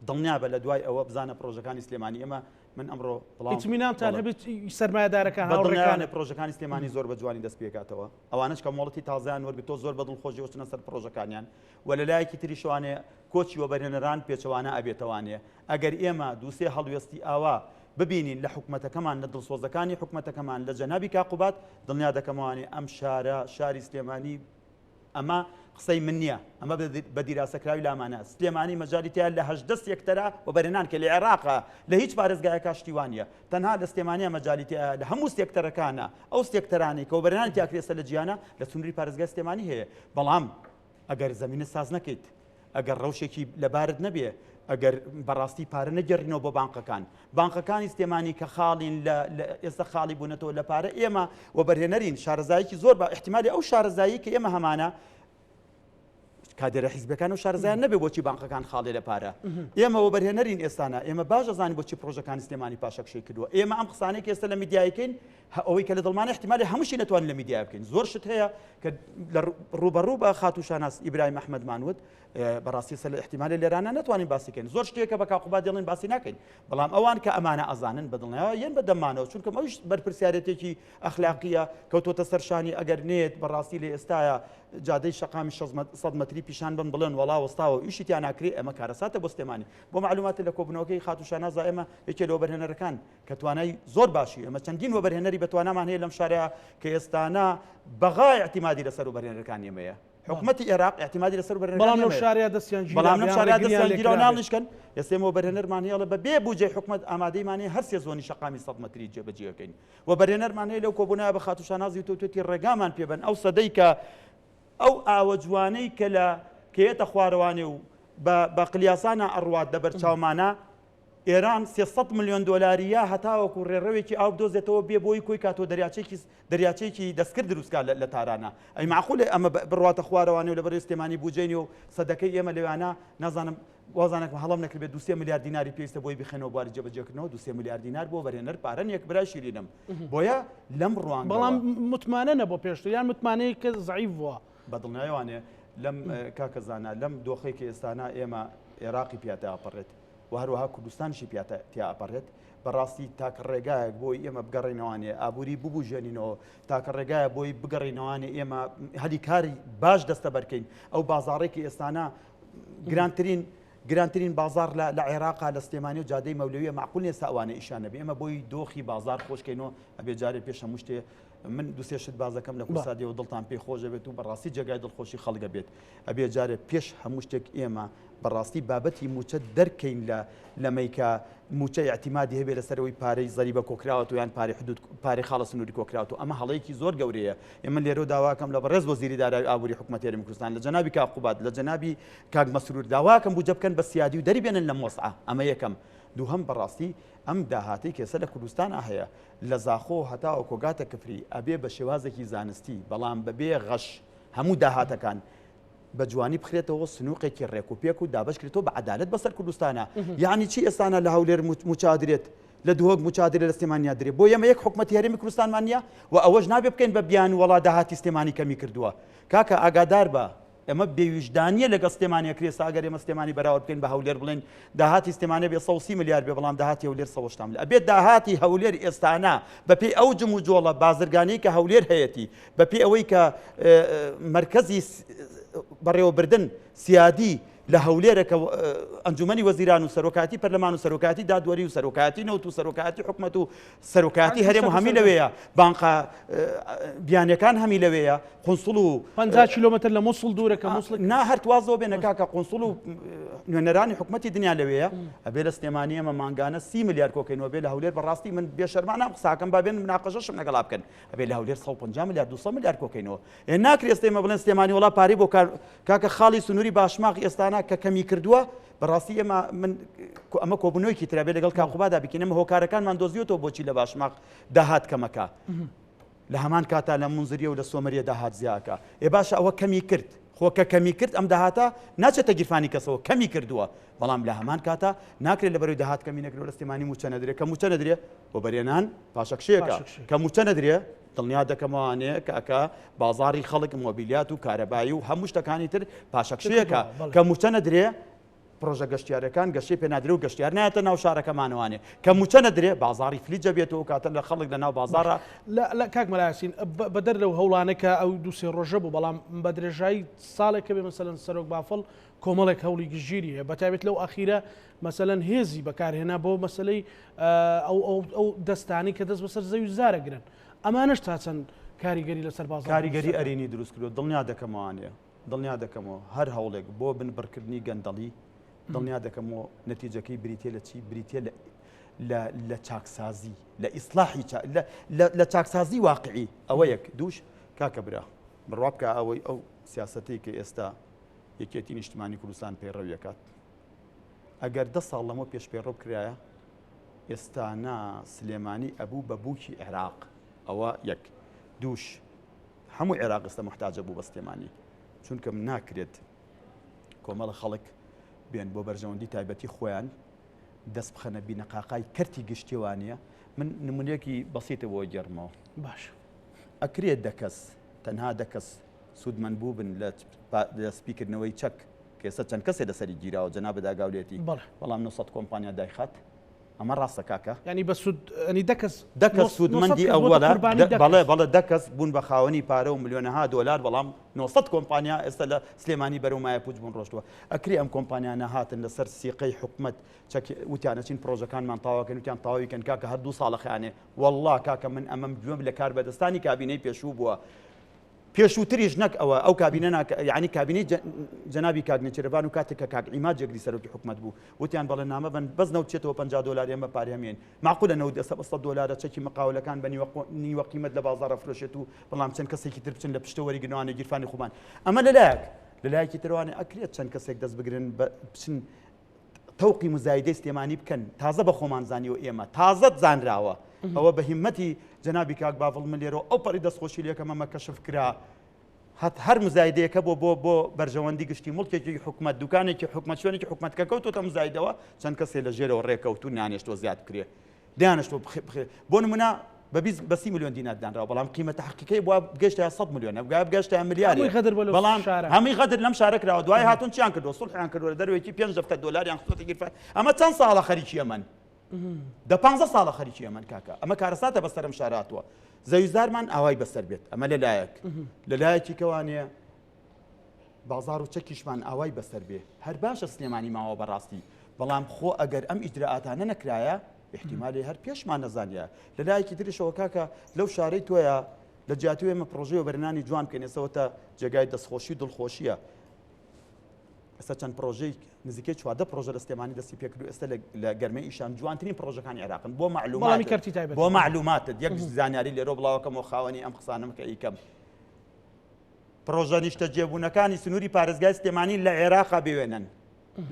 دڵنیا بە لە دوای ئەوە بزانە پرۆژەکانی سلێمانی ئێمە من ئەمڕۆ ئیتمینانتان هەبێت سەرمایه‌دارەکان هاوڕێکانە پرۆژەکانی سلێمانی زۆر بە جوانی دەست پێکاتەوە ئەوانش کە مۆڵەتی تازیان وەرگتۆ زۆر بە دڵخۆشی وچنە سەر پرۆژەکانیان و لە لایەکی تریشوانێ کۆچی وەبەرهێنەران پێچەوانە ئەبێتەوانێ ئەگەر ئێمە دووسێ هەڵوێستی ئاوا ببینین لە حکومەتەکەمان لە دڵسۆزەکانی حکومەتەکەمان لە جەنابی کاقوبات دڵنیا دەکەمەوانێ ئەم شارە شاری سلێمانی ئەمە قسەی من نییە ئەمە بە دیراسەکراوی لامانە سلێمانی مەجالیتیان لە 18 سێکتەرە و بەرهێنان کە لە عێراقە لە هیچ پارێزگایەکە شتیوانە تەنها لە سلێمانیە مەجالیتیە لە هەموو سێکتەرەکانە ئەو سێکتەرانی کە بەرهێنانی تیاکرێسە لە جیانە لە سنووری پارێزگای سلێمانی هەیە بەڵام ئەگەر زەمینە ساز نەکەیت ئەگەر ڕەوشێکی لەبارت نەبێ ئەگەر بەڕاستی پارە نەگەڕینەوە بۆ بانقەکانی سلێمانی کە خاڵین ئێستا خاڵی بوونەتەوە لە پارە ئێمە و بەرهێنەرین شارەزاییکی زۆر بە احتیمالی ئەو شارەزایی کە ئێمە هەمانە کادێرە حیزبەکان و شارەزایان نەبێ بۆچی بانقەکان خاڵێ لە پارە ئێمە و بەرهێنەرین ئێستانە ئێمە باش دەزانین بۆچی پرۆژەکانی سلێمانی پاشەکشەی کردووە ئێمە ئەم قسانەی کە ئێستا لە میدیایەکەین ئەوەی کە لە دڵمانە احتیمالی هەمووشی نەتوانین لە میدیا بکەین زۆر شت هەیە کە ڕوبەڕوو بە خاتوشاناس ئیبراهیم ئەحمەدمان وت بەڕاستی سەر احتیمالی لێرانە نەتوانین باسی بکەین زۆر شتێکە بە کاقوبات دێڵین باسی ناکەین بەڵام ئەوان کە ئەمانە ئەزانن بەدڵنیاوە یەن بەدەمانەوە چونکە ئەوش بەرپرسیارەتێکی ئەخلاقیە کەوتۆتە سەرشانی ئەگەر نێت بەڕاستی لە ئێستاە جادەی شەقامی 100 مەتری پیشان بن بڵێن وەڵا وەستاوە ئیشی تیان ناکرێ ئەمە کارەساتە بۆ سلێمانی بۆ معلوماتە لە کۆبنەوەکەی خاتوشاناز ئێمە یەکێ لەوە بەرهێنەرەکان کە توانای زۆر باشی ئەمە چەندین وەبەرهێنەری بەتوانامان هەیە لەم شارەیە کە ئێستانە بەغای اعتیمادی لەسەر وبەرهێنەرەکان ئێمەیە حکومەتی عێراق اعتیمادی لەسەر وبەرهێنەرەکان بەڵام لەو شارەیە دەستیان گیرا بەڵام لەم شارەیە دەستیان گیرا و ناڵنیشکەن ئێستێمە وبەرهێنەرمان هەیە بە بێ بوجەی حکومەت ئامادەیمان هەیە هەر سێ زۆنی شەقامی 100 مەتری جێبەجێەکەین وبەرهێنەرمان هەیە لەو کۆبوونەوە بە خاتوشانازی توێتی ڕێگامان پێبن ئەو سەدەی کە ئەو ئاوە جوانەی کە لە کێتە خوارەوانێ و بە قلیاسانە ئەڕوات دەبەر چاومانە ئێران 300 ملیۆن دۆلاریە هەتاوەکو ڕێڕەوێکی ئاو بدۆزێتەوە بێ بۆی کۆی کاتۆ دەریاچێکی دەستکرد دروستکە لە تارانە ئەی معقولێ ئەمە بڕواتە خوارەوانێ و لەبەر سلێمانی بوجێنی و سەدەکەی ئێمە لەوانە نازانم وازانێک هەڵم نەکردێت 2 میلیارد دیناری پێویستە بۆی بخێنەوە بواری جێبەجێکردنەوە 2 میلیارد دینار بۆ بەرهێنەر پارە یەک برای شیرینم بۆیە لەم ڕوان بەڵام متمانە بۆ پێشتر یان متمانەیە کە زعیف بووە بەدڵنیاوانێ لەم کاکەزانە لەم دۆخەی کە ئێستانە ئێمە عێراقی پیاتە ئاپەڕێت و هەروەها کوردستانیشی تیا ئەپەڕێت بەڕاستی تاکە ڕێگایەک بۆی ئێمە بگەڕێنەوەوانێ ئابووری ببوژێنینەوە تاکە ڕێگایە بۆی بگەڕێنەوەوانێ ئێمە هەلی کاری باش دەستە بەرکەین ئەو بازاڕێکی ئێستانە گرانترین بازار لە عێراقا لە سلێمانی و جادەی مەولەویە معقول نیە ئەوانە ئیشانە بێ ئێمە بۆی دۆخی بازار خۆشکەینەوە ئەبێ جارێ پێش هەموو شتێ من دوسێ شت بازەکەم لە کورسادیەوە دڵتان پێی خۆشە بێت و بەڕاستی جێگای دڵخۆشی خەڵگە بێت ئەبێ جارێ پێش هەموو شتێک ئێمە بەڕاستی بابەتی موچە دەرکەین لەمەیکە موچە اعتیمادی هەبێ لەسەرەوەی پارەی زەریبە کۆکراوەوە یان پارەی حدود پارەی خاڵە سنووری کۆکراوەوە ئەمە هەڵەیەکی زۆر گەورەیە ئێمە لێرە داواکەم لە بەڕێز وەزیری دارایی ئابووری حکوومەتی هەرێمی کوردستان لە جەنابی کاقوبات لە جەنابی کاک مەسرور داواکەم بوجە بکەن بە سیادی و دەریبێنن لە مۆسعە ئەمە یەکەم دووهەم بەڕاستی ئەم داهاتی کێسە لە کوردستان هەیە لە زاخۆ هەتاوە کۆگاتە کفری ئەبێ بە شێوازێکی زانستی بەڵام بەبێ غەش هەموو داهاتەکان بە جوانی بخرێتەوە سنووقێکی ڕێک و پێک و دابشکرێتەوە بە عەدالەت بەسەر کوردستانە یعنی چی ئێستانە لە هەولێر موچادرێت لە دووهۆک موچادرێت لە سلێمانیا درێت بۆ ئێمە یەک حکومەتی هەرێمی کوردستانمان نییە و ئەوەش نابێ بکەین بە بیان وەڵا داهاتی سلێمانی کەمی کردووە کاکە ئاگادار بە ئەمە بێویژدانیە لەگە سلێمانیا کرێسا ئەگەر ئێمە سلێمانی بەراورد بکەین بە هەولێر بڵێن داهاتی سلێمانە بێ 130 میلیارد بێ بەڵام داهاتی هەولێر 180 ئەبێت داهاتی هەولێر ئێستانە بەپێی ئەو جم و جۆڵە بازرگانەی کە هەولێر هەیەی بەپێی ئەوەی کە مرکزی بەڕێوەبردن سیادی لە هەولێرەکە ئەنجومەنی وەزیران و سەرۆکاتی پەرلەمان و سەرۆکاتی دادوەری و سەرۆکاتی نەوت و سەرۆکاتی حکومەت و سەرۆکاتی هەرێم و هەمی لەوەیە بانقا بیانەکان هەمی لەوەیە قونسڵ و 50 کیلۆمەتر لە مووسڵ دوورەکە مووسڵ نا هەرتوازەوە بێنە کاکە قونسڵ و نوێنەرانی حکومەتی دنیا لەوەیە ئەبێ لە سلێمانی ئەمە مانگانە 30 میلیارد کۆکەینەوە بێ لە هەولێر بەڕاستی من بێشەرمانە قساکەم با بێن مناقەشەشم لەگەڵا بکەن ئەبێ لە هەولێر 150 میلیارد 200 میلیارد کۆکەینەوە ناکرێت ئێمە بڵێن سلێمانی وڵا پارەی بۆ کاکە خاڵی سنووری باشماق ئێستانە کە کەمی کردووە بەڕاستی ئەمە کۆبنەوەیکی ترابێ لەگەڵ کاقوبادا بکەینەمە هۆکارەکانمان دۆزیۆتەوە بۆچی لە باشماق داهات کەمەکە لە هەمان کاتا لە منزریە و لە سۆمەریە داهات زیاکە باشە ئەوە کەمی کرد خۆکە کەمی کرد ئەم داهاتە ناچێتە گیرفانی کەسەوە کەمی کردووە بەڵام لە هەمان کاتا ناکرێت لەبەرەوەی داهات کەمی نەکردەوە لە سلێمانی موچە نەدرێت کە موچە نەدرێت بۆ بەرێنان پاشەکشەیەکە کە موچە نەدرێت دڵنیا دەکەمەوانەیە کاکە بازاری خەڵک مۆبیلیات و کارەبایی و هەموو شتەکانی تر پاشەکشەیەکە کە موچە نەدرێت پرۆژە گەشتیارەکان گەشەی پێنادرێ و گەشتیار نایەتە ناو شارەکەمانەوانێ کە موچە نەدرێ بازاری فلیجە بێتەوە کاتە لە خەڵک لە ناو بازارە لە کاک مەلاسین بەدەر لەو هەوڵانەکە ئەو دووسێ ڕۆژە بوو بەڵام بە درێژایی ساڵێکە بێ مەسەلەن سەرۆک بافڵ کۆمەڵێک هەوڵی گژیری هەیە بەتابێت لەو ئەخیرە مەسەلەن هێزی بەکارهێنا بۆ مەسلەی ئەو دەستانی کە دەست بەسەر زەوی زارەگرن ئەمانش تا چەند کاریگەری لەسەر بازار کاریگەری ئەرێنی دروست کردو دڵنیا دەکەمەوانەیە دڵنیا دەکەمەوە هەر هەوڵێک بۆ بنبڕکردنی گەندەڵی دڵنیا دەکەمەوە نەتیجەکەی بریتێ لە چی بریتێ لە چاکسازی لە ئیسلاحی لە چاکسازی واقعی ئەوە یەک دووش کاکە برا بڕوا بکە ئەوەی ئەو سیاسەتەی کە ئێستا یەکێتی نیشتیمانی کوردستان پەیڕەویەکات ئەگەر 10 ساڵ لەمە پێش پەیڕەو کرایە ئێستانا سلێمانی ئەبوو بە بووکی عێراق ئەوە یەک دووش هەموو عێراق ئێستا محتاجە بوو بە سلێمانی چونکە ناکرێت کۆمەڵە خەڵک بێن بۆ بەرژەوەندی تایبەتی خۆیان دەست بخەنە بینەقاقای کەرتی گشتیوانە من نمونەیەکی بەسیتە بۆ گەڕمەوە باش ئەکرێت دەکەس تەنها دەکەس سوودمەند بوو بن لە سپیکردنەوەی چەک کە ئێستا چەند کەسێ لەسەری گیراوە جەنابە داگاولێتی بەڵام 900 کۆمپانیا دایخات ئەمە ڕاستە کاکە ینی بە سوود ئەنی دەکەس سوودمەندی ئەوەڵە بەڵێ دەکەس بوون بە خاوەنی پارە و ملیۆنەها دۆلار بەڵام 900 کۆمپانیا ئێستا لە سلێمانی بەرەومایە پوچ بوون ڕۆشتووە ئەکری ئەم کۆمپانیانە هاتن لەسەر سیقەی حکومت وتیانەچین پرۆژەکانمان تاواکەن وتیان تاواویکەن کاکە هەر 2 ساڵە خیانێ والله کاکە من ئەمەم گوێم لە کار بەدەستانی کابینەی پێشوو بووە پێشووتریش نەک ئەو کابینە یعنی کابینەی جەنابی کاک نێچیرەوان و کاتێک کە کاک عیماد جێگری سەرۆکی حکومت بوو وتیان بەڵێ نامە بن بەس نەوتچێتەوە 50 دلار ئێمە پارێمێن معقولە 100 دلار چەکی مقاولەکان بە نیوە قیمەت لە بازاڕە فرۆشێت و بەڵام چەند کەسێکی تر بچن لە پشتەوەری گنوانە گیرفانی خوبان ئەمە لەلایەکی تروانێ ئەکرێت چەند کەسێک دەست بگرن بچن تەوقی مزایدەی سلێمانی بکەن تازە بە خۆمان زانیوە ئێمە تازەت زانراوە ئەوە بە هیمەتی جەنابی کاک باڤڵ من لێرەوە ئەو پەڕی دەستخۆشی لێکەمەمە کەشف کرا هەر مزایدەیەکە بۆ بەرژەوەندی گشتی مڵکێکی حکومت دوکانێکی حکومت شوێنێکی حکومتکە کەوتۆتە مزایدەوە چەند کەسێ لە ژێرەوە ڕێکەوت و نانێشتۆ زیاد کرێ دەیانشتۆ بۆ نمونە بە 30 میلیۆن دینار دانراوە بەڵام قیمەتە حەقیقەی بووە بگەشتە 100 میلیۆنە بگەشتە میلیارد بەڵام هەمووی غەدر لەم شارەکراوە دوای هاتون چیان کردووە سوڵحیان کردووە دەروێکی 5 دلاریان خستۆتە گیرفان ئەمە چەند ساڵە خەریکی ئەمەن دە 15 ساڵە خەریکی ئەمەن کاکە ئەمە کارەساتە بەسەرم شاراتوە زەویزارمان ئاوای بەسەر بێت ئەمە لەلایەکی کەوانەیە بازار و چەکیشمان ئاوای بەسەر بێ هەر باشە سلێمانی ماوە بەڕاستی بەڵام خۆ ئەگەر ئەم ئیجراعاتانە نەکرایە احتیمالی هەر پێشمان نەزانیە لەلایەکی تریشەوە کاکە لەو شارەی تۆیە لە جیاتی ئێمە پرۆژەی و بەرنانی جوان بکەین ئێستەوە تا جێگای دەستخۆشی دڵخۆشیە ئێستا چەند پرۆژەی نزیکەی 14 پرۆژە لە سلێمانی دەستی پێکردو ئێستا لە گەرمەی ئیشان جوانترین پرۆژەکانی عێراقن بۆ معلوماتت یەک زانیاری لێرە بڵاوەکەمەوە خاوەنی ئەم قسانم کە ئیکەم پرۆژە نیشتە جێبوونەکانی سنووری پارێزگای سلێمانی لە عێراقا بێوێنن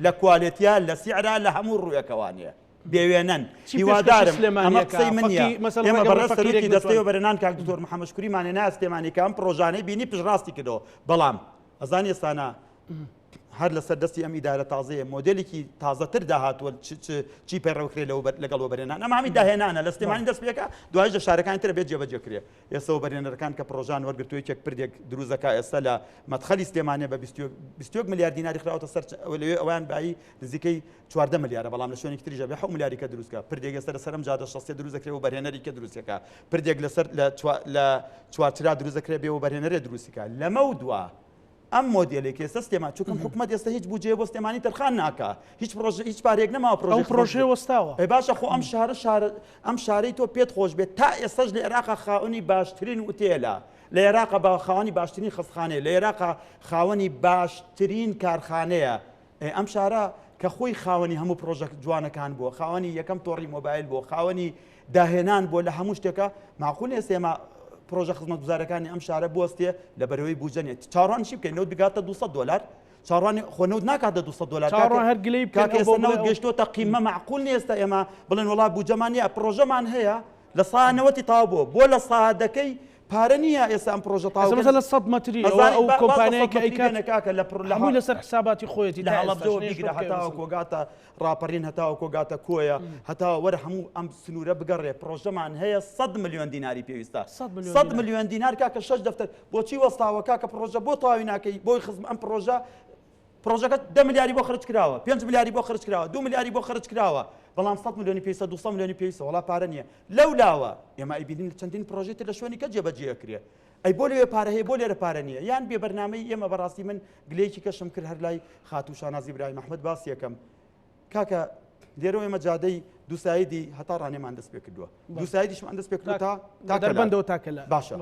لە کوالێتیا لە سیعرا لە هەموو ڕوویەکەوانەیە بێوێنن هیوادارم ئەمە قسەی منیە ئێمە بەڕێز سەرۆکی دەستەی و بەرهێنان کاک دکتۆر محەممەد شکوریمانێ نا سلێمانی کە ئەم پرۆژانەی بینی پشڕاستی کردەوە بەڵام ئەزانی ئێستانە هەر لەسەر دەستی ئەم ئیدارە تازەیە مۆدلێکی تازەتر داهاتوە چی پەیڕەوکرێ لەگەڵ وەبەرهێنان ئەمە هەمی داهێنانە لە سلێمانی دەست پێکە دوای لە شارەکانی تر بێت جێبەجێکرێ ئێستا وەبەرهێنەرەکان کە پرۆژان وەرگرتووی چێک پردێک دروستەکە ئێستا لە مەدخەلی سلێمانێ بە 21 میلیارد دیناری خراوەتە سەر لەوێ ئەویان بایی نزیکەی 14 میلیارە بەڵام لە شوێنێکی تریژە بێ 7 میلیاردی کە دروستکە پردێک ئێستا لە سەرم جادە شەسێ دروستەکرێ و بەرهێنەری کە دروستەکە پردێک لەسەر لە چوارچرا دروستەکرێ بێ و بەرهێنەرێ دروستیکە لەمە دووە ئەم مۆدلێکی ئێستا سلێمان چونکە حکومەت ئێستا هیچ بودجێ بۆ سلێمانی تەرخان ناکە هیچ پارێک نەماوە پرۆژەی وەستاوە باشە خۆ ئەم شارەی تۆ پێت خۆش بێت تا ئێستاش لە عێراقا خاوەنی باشترین وتێلە لە عێراقا بە خاوەنی باشترین خستخانەیە لە عێراقا خاوەنی باشترین کارخانەیە ئەم شارە کە خۆی خاوەنی هەموو پرۆژە جوانەکان بووە خاوەنی یەکەم تۆڕی مۆبایل بۆ خاوەنی داهێنان بۆ لە هەموو شتێکە معقول ئێستا ئێمە پرۆژە خزمەتگوزارەکانی ئەم شارە بوەستێ لە بەرەوەی بوجەنێت چاڕوان چی بکەین نەوت بگاتە 200 دلار چاڕوانی خۆنەوت ناکاتە 200 دلار هەرگلەی کاکەێستەوە گەشتۆتە قیمە معقول نیە ئێستا ئێمە بڵێن وڵات بوجەمان نیە پرۆژەمان هەیە لە ساهەنەوەتی تاو بۆ لە ساهەدەکەی پارە نییە ئێستا ئەم پرۆژە تاو لە 100 مەتری ئەو کۆمپانیای کە ئەیکاتە لە هەمووی لەسەر حساباتی خۆیەتی لە هەڵەبجەوە بیگرە هەتاوە کۆگاتە ڕاپەڕین هەتاوە کۆگاتە کۆیە هەتاوە وەرە هەموو ئەم سنوورە بگەڕێ پرۆژەمان هەیە 100 میلیۆن دیناری پێویستە 100 میلیۆن دینار کاکە 6 دەفتەر بۆچی وەستاوە کاکە پرۆژە بۆ تاوی ناکەی بۆی خزم ئەم پرۆژە پرۆژەکە 10 ملیاری بۆ خرج کراوە 5 ملیاری بۆ خرج کراوە 2 ملیاری بۆ خرج کراوە بەڵام 100 ملیۆنی پێویستە 200 ملیۆنی پێویستە وڵا پارە نییە لەو لاوە ئێمە ئەیبینین چەندین پرۆژێت لە شوێنی کە جێبەجێکرێ ئەی بۆ لێوێ پارە هەیە بۆ لێرە پارە نییە یان بێ بەرنامەی ئێمە بەڕاستی من گلەیەکی کەشم کرد هەر لای خاتوو شانازی برای محەممەد باسی یەکەم کاکە لێرەوە ئێمە جادەی دووسایدی هەتا ڕانێمان دەست پێ کردووە دووسایدیشمان دەست پێ کردو تا دەربەندەوە تاکە لە باشە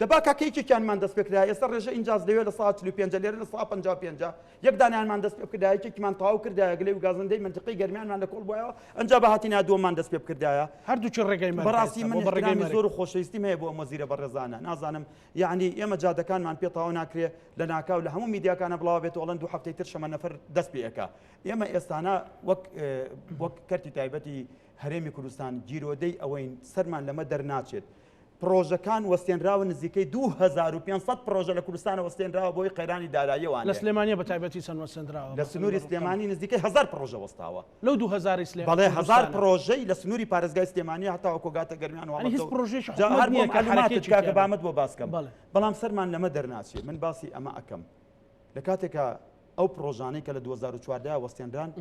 دەبا کاکەیەکێکیانمان دەست پێ کرا ئێستا ڕێژە ئینجاز دەوێت لە ساعت 45 لێرە لە ساعت 55 یەک دانیانمان دەست پێ بکردایە یەکێکمان تەواو کردایە گلەی و گازندەی منطقەی گەرمیانمان لە کۆڵ بووایەوە ئەنجا بە هاتینا دووەمان دەست پێ بکردایە هەردووچی ڕێگەی بەڕاستی من ڕێگەی زۆر و خۆشەویستیم هەیە بۆ ئەم وەزیرە بەڕێزانە نازانم یعنی ئێمە جادەکانمان پێ تەواو ناکرێ لە ناکاو لە هەموو میدیاکانە بڵاو بێت وڵەن 2 هەفتەی تر شەمە نەفەر دەست پێەکە ئێمە ئێستانە وەک کەرتی تایبەتی هەرێمی کوردستان گیرۆدەی ئەوەین سەرمان لەمە دەرناچێت پرۆژەکان وەستێنراوە نزیکەی 2500 پرۆژە لە کوردستانە وەستێنراوە بۆی قەیرانی داراییەوان لە سلێمانیە بە تایبەتی چەند وەستێنراوە لە سنووری سلێمانی نزیکەی 1000 پرۆژە وەستاوە لەو 2000 بەڵێ 1000 پرۆژەی لە سنووری پارێزگای سلێمانی هەتا کۆگاتە گەرمیان و هیچ پرۆژێش کاکە بامەت بۆ باسکەم بەڵام سەرمان لەمە دەرناچێت من باسی ئەمە ئەەکەم لە کاتێکە ئەو پرۆژانەی کە لە 2014 وەستێنران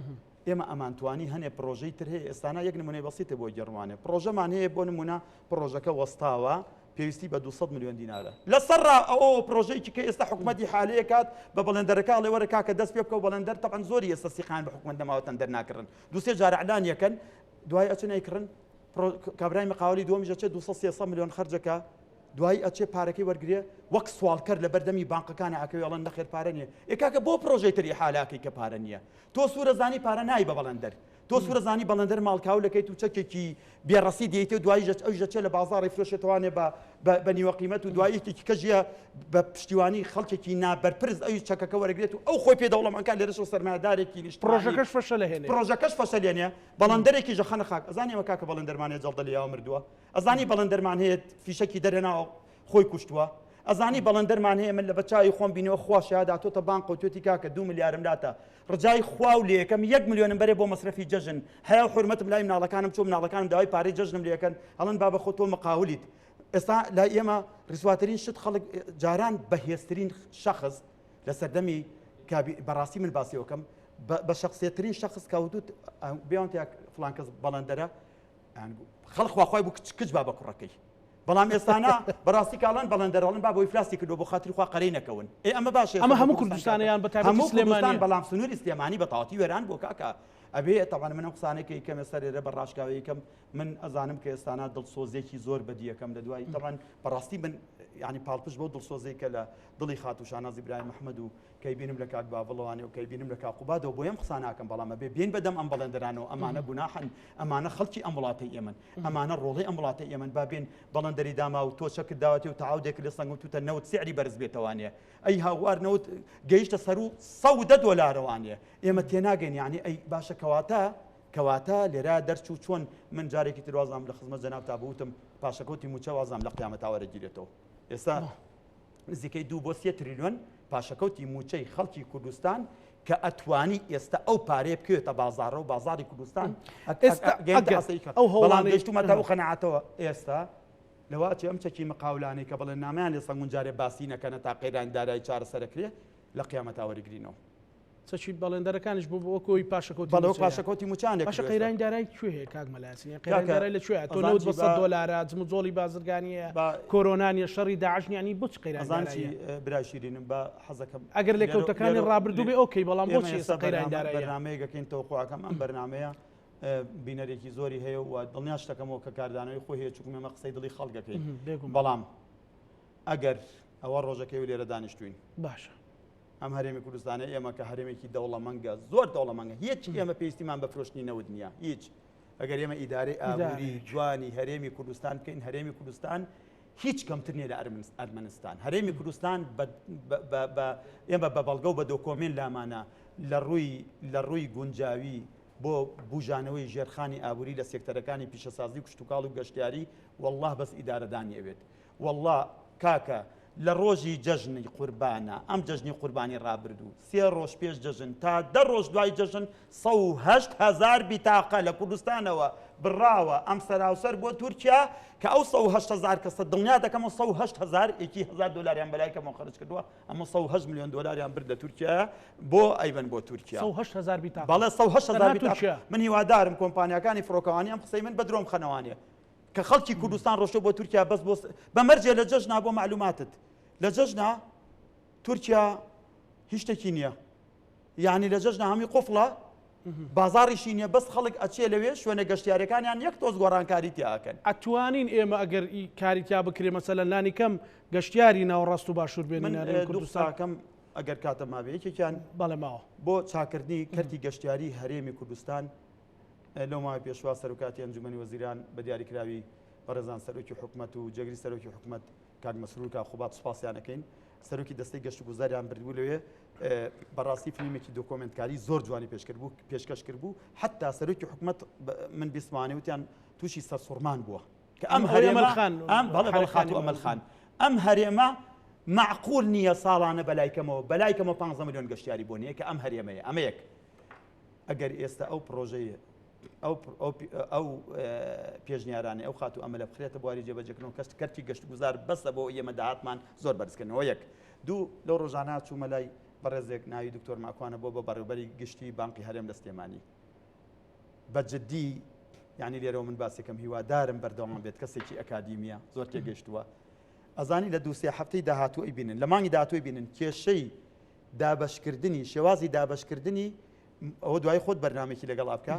ئێمە ئەمانتوانی هەنێ پرۆژەی تر هەیە ئێستانە یەک نمونەی بەسیتە بۆ گەڕوانێ پرۆژەمان هەیە بۆ نمونە پرۆژەکە وەستاوە پێویستی بە 200 میلیۆن دینارە لەسەر ئەو پرۆژەیەکی کە ئێستا حکوومەتی حالەیە کات بە بەڵێندەرەکە لێ وەرە کاکە دەست پێ بکە و بەڵێندەر تەبەن زۆری ئێستا سیقان بە حکوومەت دەماوەتەن دەرناکردن دووسێ جار ئەعلان یەکەن دوای ئەچن ئەیکردن کابرای مقاولی دووەمیش ئەچێت 200 میلیۆن خەرجەکە دوای ئەچێ پارەکەی وەرگێ وەک سوالکەر لە بەردەمی بانقەکانە ئەکەوێ ئەڵەن نەخێر پارە نییە ئێکاکە بۆ پرۆژەی تری حالاکەی کە پارە نییە تۆ سوورەزانی پارە نای بە بەڵێندەر تۆ سوورەزانی بەڵێندەر ماڵکاو لەکەیت و چەکێکی بێڕەسی دێیتێ و دوای ئەو ژەچێ لە بازاڕی فرۆشێتوانێ بە نیوە قیمەت و دوایەکی کەژیە بە پشتیوانی خەڵکێکی نابەرپرز ئەوی چەکەکە وەرەگرێت و ئەو خۆی پێدەوڵەمەکان لێرەش سەرمایهدارێکی نیشت پرۆژەکەش فەشەل هێنێ پرۆژەکەش فەشەلێنێ بەڵێندەرێکی ژەخەنە خاک ئەزانی ئەمە کاکە بەڵێندەرمانێ جەڵدە لە یاوە مردووە ئەزانی بەڵێندەرمان هەیە فیشەکی دەرێناوە خۆی کوشتووە ئەزانی بەڵێندەرمان هەیە من لە بەچوی خۆم بینەوە خوا شایداتۆتە بانک و توێتی کاکە 2 ملیارم داتە ڕجای خوا و لێ یەکەم 1 ملیۆنم بەرێ بۆ مەسرەفی جەژن هەیە حرمەتم لای مناڵەکانم چۆ مناڵەکانم داوای پارەی جەژنم لێکەن هەڵەن با بە خۆ تۆ مقاولیت ئێستا لای ئێمە ڕیسواترین شت خەڵک جاران بەهێزترین شەخص لە سەردەمی بەڕاستی من باسیەوەکەم بە شخصیترین شخص کەوتوت بێوانتیا فڵان کەس بەڵێندەرە خەڵک خواخوای بوو کچ با بە کوڕەکەی بەڵام ئێستانە بەڕاستی کاڵان بەڵێندەرڵن با بۆی فلاستی کردو بۆ خاطری خوا قەرەی نەکەون ئەمە باشە ئەمە هەموو کوردستانیان بە تایبەتی سلێمانی بەڵام سنووری سلێمانی بە تەواوەتی وێران بۆ کاکە ئەبێ تەوان من ئەم قسانێکی کەم ئێستا لێرە بە ڕاشکاوی یەکەم من ئەزانم کە ئێستانە دڵسۆزێکی زۆر بەدیەکەم لە دوای تەوان بەڕاستی من ینی پاڵپش بۆ دڵسۆزەی کە لە دڵی خاتوو شانازی برای محەممەد و کەی بینم لە کاک باڤڵەوانی و کەی بینم لە کاقوبادەوە بۆ ئەم قسە ناکەم بەڵام ئەبێ بێن بەدەم ئەم بەڵێندەرانەوە ئەمانە گوناحن ئەمانە خەڵکی ئەم وڵاتی ئێمن ئەمانە ڕۆڵی ئەم وڵاتی ئێمن با بێن بەڵێندەری داما و تۆ چەکت داوەتی و تەعاودێک لە سەنگ و توتە نەوت سعری بەرز بێتەوانێ ئەی هاوار نەوت گەیشتە سەر و 100 دۆلارەوانێ ئێمە تێناگەین یعنی ئەی باشە کەواتە لێرە دەرچوو چۆن من جارێکی تروازام لە خزمەت جەناب تا بوتم پاشەکەوتی موچە وازام لە قیامەت وەرەگیرێتەوە ئێستا نزیکەی 2 بۆ 3 تریلیۆن پاشەکەوتی موچەی خەڵکی کوردستان کە ئەتوانی ئێستا ئەو پارەیە بکوێتە بازاڕە و بازاری کوردستان بەڵام گەیشتومەتە ئەو قەنەعەتەوە ئێستا لەواچی ئەم چەکی مقاولانەی کە بڵێن نامیان لێ سەنگون جارێ باسی نەکەنە تا قەیرانی دارایی چارەسەرەکرێ لە قیامەت وەرەگرینەوە چی بەڵێندەرەکانش بۆ بۆکۆی پاشەکەوتی موچانێک پاشە قەیرانی دارایی کوێ هەیە کاک مەلاسین قەیرانی دارایی لەکوێیە تۆ 200 دۆلارە جموجۆڵی بازرگانیە کۆرۆنانیە شەڕی داعشنیانی بۆچ قەیرانی دارایی برای شیرینم بە حەزەکەم ئەگەر لێکەوتەکانی ڕابردوو بێ ئۆکەی بەڵام بۆچی ئێستا قەیرانی دارایی بەرنامەیەکەکەین تەوقعەکەم ئەم بەرنامەیە بینەرێکی زۆری هەیە و دڵنیا شتەکەمەوە کە کاردانەوەی خۆی هەیە چووکمێمە قسەی دڵی خەڵکەکەی بەڵام ئەگەر ئەوە ڕۆژەکەی و لێرە دانیشتوین باشە ئەم هەرێمی کوردستانە ئێمە کە هەرێمێکی دەوڵەمەنگە زۆر دەوڵەمەنگە هیچ ئێمە پێویستیمان بە فرۆشتنی نەوت نییە هیچ ئەگەر ئێمە ئیدارەی ئابووری جوانی هەرێمی کوردستان بکەین هەرێمی کوردستان هیچ کەمتر نییە لە ئەرمەنستان هەرێمی کوردستان ئێمە بە بەڵگە و بە دۆکۆمێن لامانە لە ڕووی گونجاوی بۆ بوژانەوەی ژێرخانی ئابووری لە سێکتەرەکانی پیشەسازی کشتتوکاڵ و گەشتیاری والله بەس ئیدارەدانی ئەوێت والله کاکە لە ڕۆژی جەژنی قوربانە ئەم جەژنی قوربانی ڕابردوو 3 ڕۆژ پێش جەژن تا 10 ڕۆژ دوای جەژن 108,000 بیتاقە لە کوردستانەوە بڕاوە ئەم سەراوسەر بۆ تورکیا کە ئەو 180,000 کەسە دڵنیا دەکەم 180,000 $1,000 بەلایکەمەوە خەرج کردووە ئەمە 108 ملیۆن دلار برد لە تورکیا بۆ ئەیبەن بۆ تورکیا 108,000 بیتا بەڵێ 108,000 من هیوادارم کۆمپانیەکانی فڕۆکەوانی ئەم قسەی من بە درۆم خەنەوانیە کە خەڵکی کوردستان ڕۆشتە بۆ تورکیا بەس بۆ بەمەرجێ لە جەژنا بۆ معلوماتت لە جەژنا تورکیا هیچ شتێکی نییە یعنی لە جەژنا هەمی قوفڵە بازاڕیشی نییە بەس خەڵک ئەچێ لەوێ شوێنە گەشتیارەکانیان یەک تۆز گۆڕانکاری تیاکەن ئەتوانین ئێمە ئەگەر کاریتیا بکرێ مەسەلەن لانی کەم گەشتیاری ناوەڕاست و باشوور بێنین کوردستانکەم ئەگەر کاتە مابێ یەکێکیان بەڵێ ماوە بۆ چاکردنی کەرتی گەشتیاری هەرێمی کوردستان لەو ماوەی پێشوا سەرۆکاتی ئەنجومەنی وەزیران بە دیاریکراوی بەڕێزان سەرۆکی حکوومەت و جەگری سەرۆکی حکوومەت کاک مەسرور کا خوبات سوپاسیان دەکەین سەرۆکی دەستەی گەشت و گوزاریان بردبوو لەوێ بەڕاستی فیلمێکی دۆکۆمنتکاری زۆر جوانی پێشکەش کرد بوو حتا سەرۆکی حکوومەت من بیسمانێ وتیان تووشی سەرسوڕمان بووە کە ئەم هەرێمە ئەم هەرێمە معقول نییە ساڵانە بەلایکەمەوە 15 ملیۆن گەشتیاری بۆ نییە کە ئەم هەرێمەیە ئەمە یەک ئەگەر ئێستا ئەو پرۆژەیە ئەو پێشنیارانە ئەو خات و ئەمە لە بخرێتە بواری جێبەجێکردنەوە کەس کەرتی گەشت گوزار بەسە بۆ ئێمە داهاتمان زۆر بەرزکردنەوە یەک دوو لەو ڕۆژانە چوومە لای بەڕێزێک ناوی دکتۆر ماکوانە بۆ بە بەڕێوەبەری گشتی بانقی هەرێم لە سلێمانی بەجددی یعنی لێرەوە من باسێکم هیوادارم بەردەوام بێت کەسێکی ئەکادیمیە زۆر تێگەشتووە ئەزانی لە دووسێ هەفتەی داهاتوو بینن لە مانگی داهاتووی بینن کێشەی دابەشکردنی شێوازی دابەشکردنی ئەوە دوای خۆت بەرنامێکی لەگەڵ بکە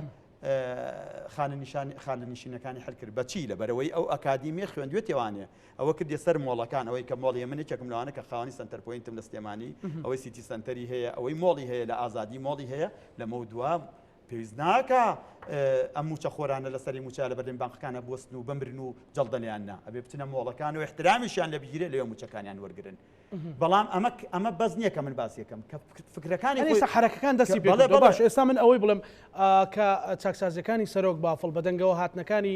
خانە نیشینەکانی هەرکرد بەچی لە بەرەوەی ئەو ئەکادیمی خوێندوێتێوانێ ئەوە کردێ سەر مۆڵەکان ئەوەی کە مۆڵی منێکێکم لەوانە کە خاوەنی سنتەر پۆینتم لە سلێمانی ئەوەی سیتی سنتەری هەیە ئەوەی مۆڵی هەیە لە ئازادی مۆڵی هەیە لە مەو دوام پێویست ناکە ئەم موچە خۆرانە لەسەری موچە لە بەردەم بانقەکانە بوەستن و بمرن و جەڵدەنیاننا ئەبێ بچنە مۆڵەکان و احترامیشیان لە بگیرێ لەوێ موچەکانیان وەرگرن بەڵام ئەمە بەز نییە کە من باسیەکەم کە فکرەکانی حرەکەکان دەستی پێ باش ئێستا من ئەوەی بڵم کە چاکسازەکانی سەرۆک بافڵ بەدەنگەوە هاتنەکانی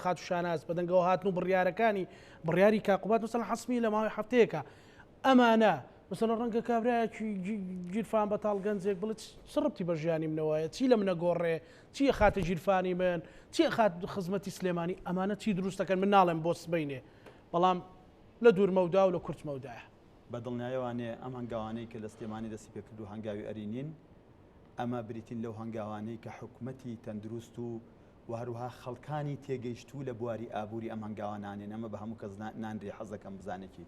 خات و شاناز بەدەنگەوە هاتن و بڕیارەکانی بڕیاری کاقوبات وسەڵ حەسمی لە ماوەی هەفتەیەکە ئەمانە مثلا ڕەنگە کابراایەکی گیرفان بەتاڵ گەنجێک بڵێت سڕبتی بە ژیانی منەوەیە چی لە منە گۆڕێ چیە خاتە ژیرفانی من چیە خات خزمەتی سلێمانی ئەمانە چی دروستەکەن من ناڵێم بۆ سبینێ بەڵام لە دوورمەودا و لە کورتمەودایە بەدڵنیایەوانێ ئەم هەنگاوانەی کە لە سلێمانی دەستی پێکرد و هەنگاوی ئەرینین ئەمە بریتین لەو هەنگاوانەی کە حکوومەتی تەندروست و وهروها خەڵکانی تێگەیشتوو لە بواری ئابووری ئەم هەنگاوانانێن ئەمە بە هەموو کەس نانرێ حەزەکەم بزانێکی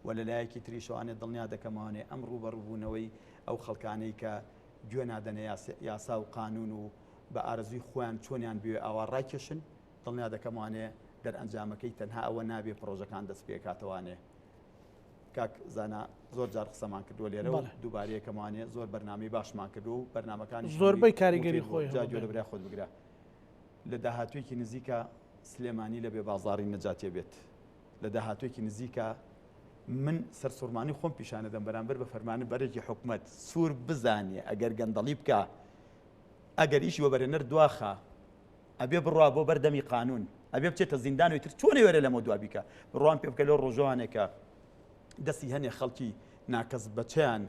و لە لایەکی تریشەوانێ دڵنیا دەکەمەوانێ ئەم ڕوبەڕووبوونەوەی ئەو خەڵکانەی کە گوێ نادەنە یاسا و قانون و بە ئارەزوی خۆیان چۆنیان بوێ ئاوا ڕایکێشن دڵنیا دەکەموانێ دەرئەنجامەکەی تەنها ئەوە نابێ پرۆژەکان دەست پێکاتەوانێ کاک زانا زۆر جار قسەمان کردووە لێرە و دووبارەیەکەمانێ زۆر بەرنامەی باشمان کردو و بەرنامەکانی زۆربەی کاریگەری خۆی جاگوێ لە برای خۆت بگرە لە داهاتوێکی نزیکە سلێمانی لە بێبازاڕی نەجاتێ بێت لە داهاتوێکی نزیکە من سەرسوڕمانی خۆم پیشانە دەم بەرامبەر بە فەرمانی بەرێکی حکوومەت سوور بزانێ ئەگەر گەندەڵی بکە ئەگەر ئیشی وەبەرێنەر دواخە ئەبێ بڕوا بۆ بەردەمی قانون ئەبێ بچێتە زیندانەوەی تر چۆنێ وەرە لەمە دوا بیکە بڕوان پێ بکە لەو ڕۆژوانێکە دەستی هەنێ خەڵکی ناکەس بەچیان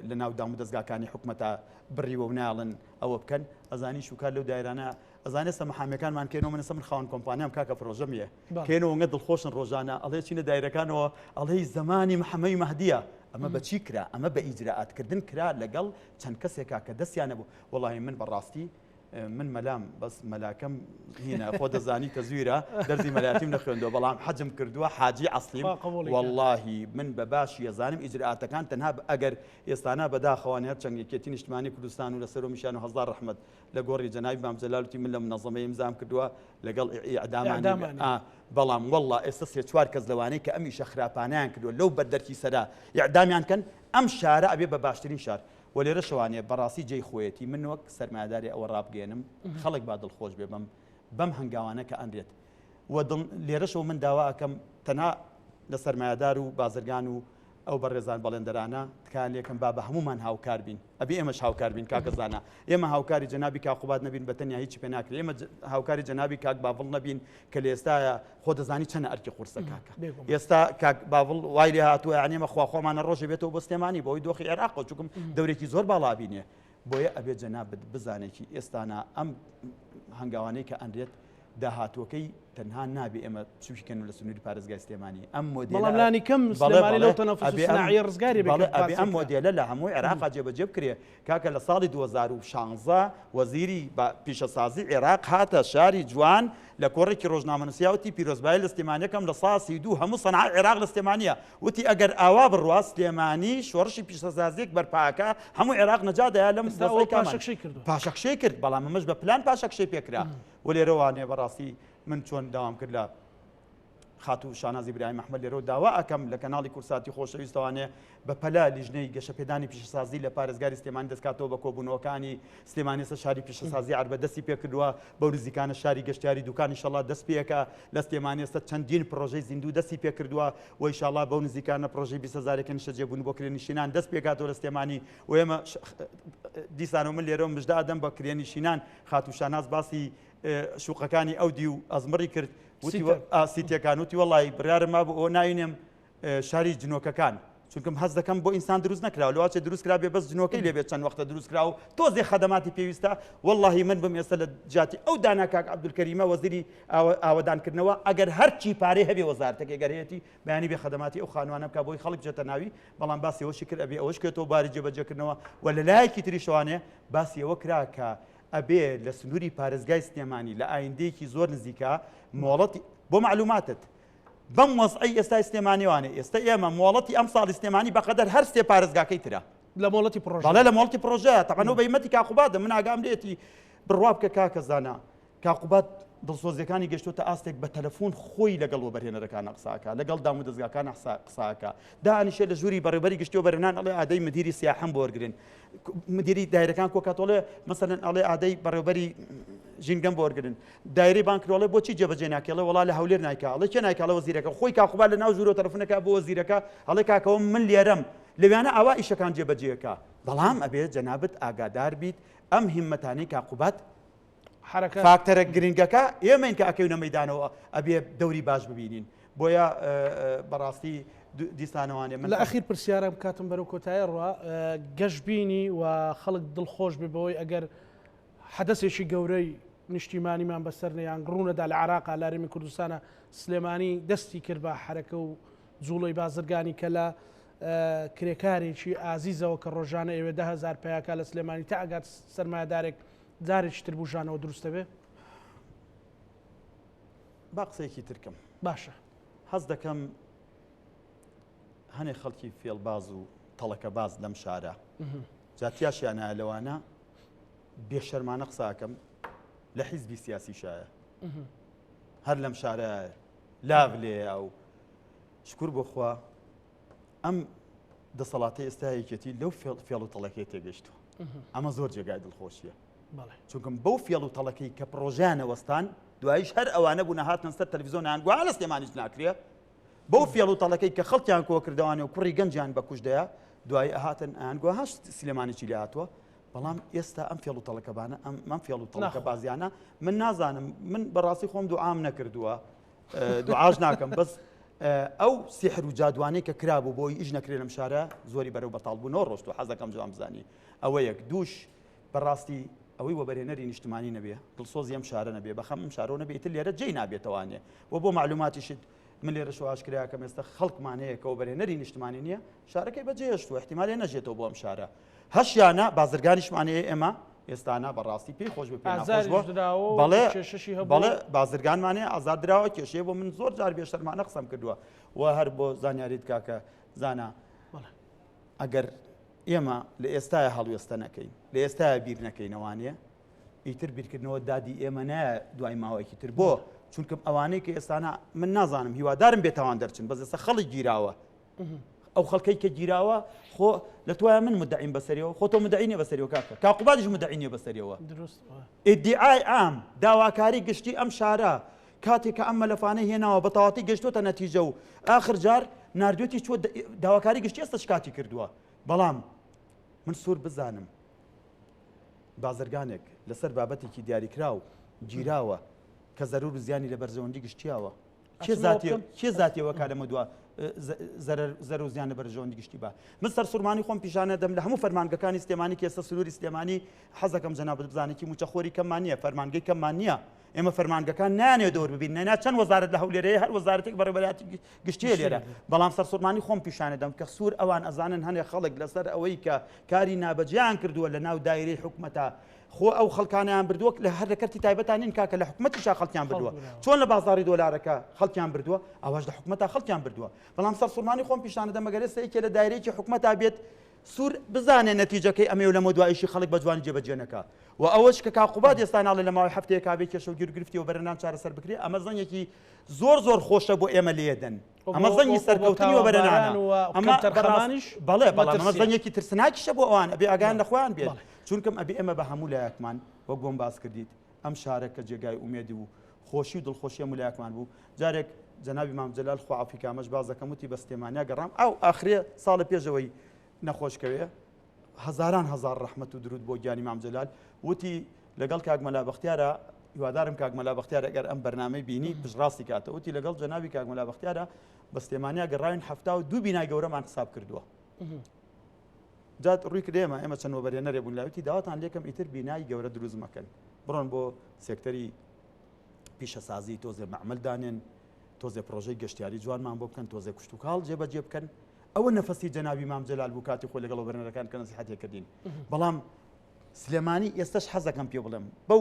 لە ناو دام و دەستگاکانی حکوومەتە بڕیوە و ناڵن ئەوە بکەن ئەزانی شوکار لەو دایرانە ئەزانێ سەمەحامەکانمان کێنەوە من من خاوەن کۆمپانیام کاکە پرۆژەمیە کێنەوە ئەنگە دڵخۆشن ڕۆژانە ئەڵێ چینە دایرەکانەوە ئەڵێ زمانی محەمەدی مەهدیە ئەمە بەچی کرا ئەمە بە ئیجرائاتکردن کرا لەگەڵ چەند کەسێکا کە دەستیانە بوو وەڵاهی من بەڕاستی من مەلام بەس مەلاکەم هینە خۆ دەزانی تەزویرە دەرزی مەلایەتیم نەخوێندەوە بەڵام حەجم کردووە حاجی عەسڵیم وەڵاهی من بەباشی ئەزانم ئیجرائاتەکان تەنها ئەگەر ئێستانە بەداخەوانێ هەر چەند یەکێتی نیشتمانی کوردستان و لەسەر و میشان و هەزار ڕەحمەت لە گۆڕی جەنابی مام جەلالوتی من لە منەظەمەی ئیمزام کردووە لەگەڵ ئیعدامان بەڵام وەڵا ئێستا سێ چوار کەس لەوانەیە کە ئەمیشە خراپانیان کردووە لەو بەردەرکی سەرا ئیعدامیان کەن ئەم شارە ئەبێ بە باشترین شار ولێرە شەوانێ بەڕاستی جێی خۆیەتی من وەک سەرمایهداری ئەوە ڕابگەێنم خەڵک با دڵخۆش بێ بەم هەنگاوانە کە ئەندرێت لێرەشەوە من داوا ئەکەم تەنها لە سەرمایهدار و بازرگان و ئەو بەڕێزان بەڵێندەرانە تکان لێکم با بە هەمومان هاوکار بین ئەبێ ئێمەش هاوکار بین کاکەزانە ئێمە هاوکاری جەنابی کاقوبات نەبین بەتەنیا هیچی پێ ناکرێت ئێمە هاوکاری جەنابی کاک باڤڵ نەبین کە لە ئێستایە خۆ دەزانی چەنە ئەرکی قورسە کاکە ئێستا کاک باڤڵ وای لێ هاتووە یانێمە خواخۆمانە ڕۆژێ بێتەوە بۆ سلێمانی بۆی دۆخی عێراق چووکم دەورێکی زۆر باڵا بینێ بۆیە ئەبێ جەنابەت بزانێکی ئێستانە ئەم هەنگاوانەی کە ئەندرێت داهاتوەکەی تەنها نابێ ئێمە چوشکەن لە سنووری پارێزگای سلێمانی ئەم مۆدێل بەڵام لانی کەم سلێمانی لەو تەنەفوس صناعی ڕزگاری ئەبێ ئەم مۆدێلە لە هەمووی عێراق جێبەجێ بکرێ کاکە لە ساڵی 2016 وەزیری پیشەسازی عێراق هاتە شاری جوان لە کۆڕێکی ڕۆژنامەنووسیاوتی پیرۆزبایی لە سلێمانیەکەم لە ساسی دوو هەموو سەنعای عێراق لە سلێمانیە وتی ئەگەر ئاوا بڕوا سلێمانی شۆڕشی پیشەسازیەک بەرپاکە هەموو عێراق نەجادەیە لەم پاشەکشەی کرد بەڵام ئەمەش بە پلان پاشەکشەی پێکرا و لێرەوانێ بەڕاستی من چۆن داوام کرد لە خاتو شانازی براهیم ئەحمەد لێرە داوا ئەکەم لە کەناڵی کورساتی خۆشەویستەوانێ بە پەلا لیژنەی گەشەپێدانی پیشەسازی لە پارێزگاری سلێمانی دەستکاتەوە بە کۆبوونەوەکانی سلێمانی سە شاری پیشەسازی عربەدەستی پێکردووە بەو نزیکانە شاری گەشتیاری دوکانی ئینشەڵڵا دەست پێکە لە سلێمانی ئێستا چەندین پرۆژەی زیندوو دەستی پێکردووە و ئینشەڵڵا بەو نزیکانە پرۆژەی 20,000 نیشتەجێبوون بۆ کرێنشینان دەست پێکاتەوە لە سلێمانی و ئێمە دیسان و من لێرە مژدا ئەدەم بە کرێنشینان خاتو شاناز باسی شوقەکانی ئەودی و ئەزمڕی کرد سیتەکان وتی وەڵی بڕیارم ما بۆ ئەوە ناوینێم شاری جنۆکەکان چونکەم هەز دەکەم بۆ ئینسان دروست نەکراوە لەواچێ دروست کرا بێ بەس جنۆکەی لێبێت چەند وەختە دروست کرا و تۆزێ خەدەماتی پێویستە وەڵی من بم ئێستا لە جاتی ئەو دانا کاک عەبدولکەریمە وەزیری ئاوەدانکردنەوە ئەگەر هەرچی پارەی هەبێ وەزارەتێک گەرێتی بەیانی بێ خەدەماتی ئەو خانوانە بکە بۆی خەڵک بچێتە ناوی بەڵام باسی ئەوەشی کرد ئەبێ ئەوەش کێتەوە باری جێبەجێکردنەوە و لە لایەکی تریشەوانێ باسی ئەوە کرا کە ئەبێ لە سنووری پارێزگای سلێمانی لە ئایندەیەکی زۆر نزیکە مۆڵەتی بۆ معلوماتت بەم وەزعی ئێستا سلێمانیوانێ ئێستا ئێمە مۆڵەتی ئەم ساڵی سلێمانی بەقەدەر هەر سێ پارێزگاکەی ترە لە مۆڵەتی پرۆژە بەڵێ لە مۆڵەتی پرۆژەیە تەقەنەوە بەیمەتی کاقوباتە من ئاگام لێتی بڕوا بکە کاکە زانە کاقوبات دڵسۆزیەکانی گەشتوتە ئاستێک بە تەلەفۆن خۆی لەگەڵ وەبەرهێنەرەکان قساکە لەگەڵ دام و دەستگاکان قساکە دانیشێ لە ژووری بەڕێبەری گشتی و بەرهێنان ئەڵێ ئادەی مدیری سیاحەم بۆ وەرگرن مدیری دایرەکان کۆکاتۆڵێ مەسەلەن ئەڵێ ئادەی بەڕێبەری ژینگەم بۆ وەرگرن دایرەی بانکرۆڵێ بۆچی جێبەجێ ناکێڵێ وەڵا لە هەولێر نایکە ئەڵێ چێ نایکە لە وەزیرەکە خۆی کاقوبات لە ناو ژوورۆ تەلەفۆنەکە بۆ وەزیرەکە ئەڵێ کاکەوە من لێرەم لەوانە ئەوا ئیشەکان جێبەجێەکە بەڵام ئەبێ جەنابەت ئاگادار بیت ئەم هیممەتانەی کاقوبات فاکتەرە گرنگەکە ئێمەین کە ئەکەونە مەیدانەوە ئەبێ دەوری باش ببینین بۆیە بەڕاستی دیسانەوانێ من لە ئەخیر پرسیارە بکاتم بەرەو کۆتایی ڕوا گەشتبینی و خەڵک دڵخۆش ببەوەی ئەگەر حەدەسێکی گەورەی نیشتیمانیمان بەسەرنەیان ڕوونەدا لە عێراقا لارێمی کوردستانە سلێمانی دەستی کرد بە حرەکە و جوڵەی بازرگانی کە لە کرێکارێکی ئازیزەوە کە ڕۆژانە ئێوێ 10,000 پیاکە لە سلێمانی تا ئەگات سەرمایەدارێک جارێکی تر بژانەوە دروستە بێ با قسەیەکی ترکەم باشە حەز دەکەم هەنێ خەڵکی فێڵباز و تەڵەکە باز لەم شارە جاتیاشیانە لەوانە بێشەرمانە قساکەم لە حیزبی سیاسی شایە هەر لەم شارە لاو لێ ئەو شکر بۆخوا ئەم دەسەڵاتی ئێستایەکێتی لەو فێڵ و تەڵەکەی تێگەشتووە ئەمە زۆر جێگای دڵخۆشیە چونکەم بەو فێڵ و تەڵەکەی کە پرۆژیانە وەستان دوایش هەر ئەوانە بوون هاتن سەر تەلەڤیزۆنیان گویا لە سلێمانیش ناکرێ بەو فێڵ و تەڵەکەی کە خەڵکیان کۆ کردوانێ و کوڕی گەنجیان بە کوژدەیە دوای ئەهاتن ئەیان گویا هەش سلێمانیی لێ هاتووە بەڵام ئێستا ئەم فێڵ و تەڵەکەبانە ئەم فێڵ و تەڵەکە بازیانە من نازانم من بەڕاستی خۆم دوعام نەکردووە دوعاش ناکەم بەس ئەو سیحر و جادوانەی کە کرابوو بۆی ئیش نەکرێ لەم شارە زۆری بەرەو بەتاڵبوونەوە ڕۆشت و حەزەکەم جوان بزانی ئەوە یەک دووش بەڕاستی ئەوەی وەبەرهێنەری نیشتمانی نەبێ دڵسۆزی ئەم شارە نەبێ بەخەم ئەم شارۆ نەبێت لێرە جێی نابێتەوانێ و بۆ معلوماتیشت من لێرە شواشکراکەم ئێستا خەڵکمان هەیە کە وەبەرهێنەری نیشتمانی نییە شارەکەی بەجێهێشتووە احتیمالێ نەژێتەوە بۆ ئەم شارە هەشیانە بازرگانیشمانەیە ئێمە ئێستانە بەڕاستی پێی خۆش بە بەڵێ بازرگانمانەیە ئازار درراوە کێشەیە بۆ من زۆر جار بێشەرمانە قسەم کردووە و هەر بۆ زانیاریت کاکە زانە ئەگەر ئێمە لە ئێستاە هەڵوێستە نەکەین لە ئێستاە بیر نەکەینەوانێ ئیتر بیرکردنەوە دادی ئێمە نایە دوای ماوەیەکی تر بۆ چونکەم ئەوانەی کە ئێستانە من نازانم هیوادارم بێتەوان دەرچن بەس ئێستا خەڵی گیراوە ئەو خەڵکەی کە گیراوە خۆ لە توایە من مدعیم بەسەریەوە خۆ تۆ مدعینێ بەسەریەوە کاکە کاقوباتیش مدعینێ بەسەریەوە ئیدعای ئام داواکاری گشتی ئەم شارە کاتێک کە ئەم مەلەفانەی هێناوە بە تەواتی گەشتوتە نەتیجە و ئاخر جار نردوێتی چۆ داواکاری گشتی ئێستا شکاتی کردووە بەڵام من سوور بزانم بازرگانێک لەسەر بابەتێکی دیاریکراو گیراوە کە زەرور زیانی لە بەرزەوەندی گشتیاوە کێ زاتیەوە کا لەمە دووە زەرەر و زیانە بەرژەوەندی گشتی بە من سەر سوورمانی خۆم پیشانە دەم لە هەموو فەرمانگەکانی سلێمانی کە ئێستا سنووری سلێمانی حەزەکەم جەنابەت بزانێتی موچەخۆری کەممان نییە فەرمانگەی کەممان نییە ئێمە فەرمانگەکان نانێ دەور ببین نەنا چەند وەزارەت لە هەولێرەیە هەر وەزارەتێک بەڕێوەبەری گشتیە لێرە بەڵام سەر سوورمانی خۆم پیشانە دەم کە سوور ئەوان ئەزانن هەنێک خەڵک لەسەر ئەوەی کە کاری نابەجیان کردووە لە ناو دایرەی حکومەتە خۆ ئەو خەڵکانیان بردووە لە هەر لە کەرتی تایبەتانین کاکە لە حکومەتیشا خەڵکیان بردووە چۆن لە بازاڕی دۆلارەکە خەڵکیان بردووە ئەوەش لە حکومەتا خەڵکیان بردووە بەڵام سەر سوورمانی خۆم پیشانە دەم مەگەر ئێستا یەکێ لە دایرەیەکی حکومەتا بێت سوور بزانێ نەتیجەکەی ئەمێ و لەمە دوایشی خەڵک بە جوانی جێبەجێ نەکا و ئەوەش کە کاقوبات ئێستا ناڵێ لە ماوەی هەفتەیە کابێ کێشە و گیرگرفتی و بەرەنان چارەسەر بکرێ ئەمە زەنگێکی زۆر خۆشە بۆ ئێمە لێدەن ئەمە زەنگی سەرکەوتنی و بەرەنانە بەڵێ بەڵام ئەمە زەنگێکی ترسناکیشە بۆ ئەوان ئەبێ ئاگان لە خۆیان بێت چونکەم ئەبێ ئێمە بە هەموو لایەکمان وەک بۆم باس کردیت ئەم شارە کە جێگای ئومێدی و خۆشی و دڵخۆشی هەموو لایەکمان بوو جارێک جەنابی مام جەلال خوا عەفوی کامەش باز دەکەم وتی بە سلێمانیا گەڕام ئەو ئاخرێ ساڵە پێشەوەی نەخۆشکەوێ هەزاران هەزار ڕەحمەت و درود بۆ گیانی مام جەلال وتی لەگەڵ کاک مەلا بەختیارە هیوادارم کاک مەلا بەختیار ئەگەر ئەم بەرنامەی بینی پشتڕاستی کاتە وتی لەگەڵ جەنابی کاک مەلا بەختیارە بە سلێمانیا گەڕاوین 72 بینای گەورەمان حساب کردووە جات ڕووی کردێمە ئێمە چەند وەبەرێنەرێ بوون لاوتی داواتان لێکم ئیتر بینایی گەورە دروست مەکەن بڕۆن بۆ سێکتەری پیشەسازی تۆزێ مەعمەل دانێن تۆزێ پرۆژەی گەشتیاری جوانمان بۆ بکەن تۆزێ کوشت و کاڵ جێبەجێ بکەن ئەوە نەفەسی جەنابی مام جەلال بوو کاتی خۆی لەگەڵ وەبەرێنەرەکان کە نەسیحەتێک کردین بەڵام سلێمانی ئێستش حەزەکەم پێ بڵێم بەو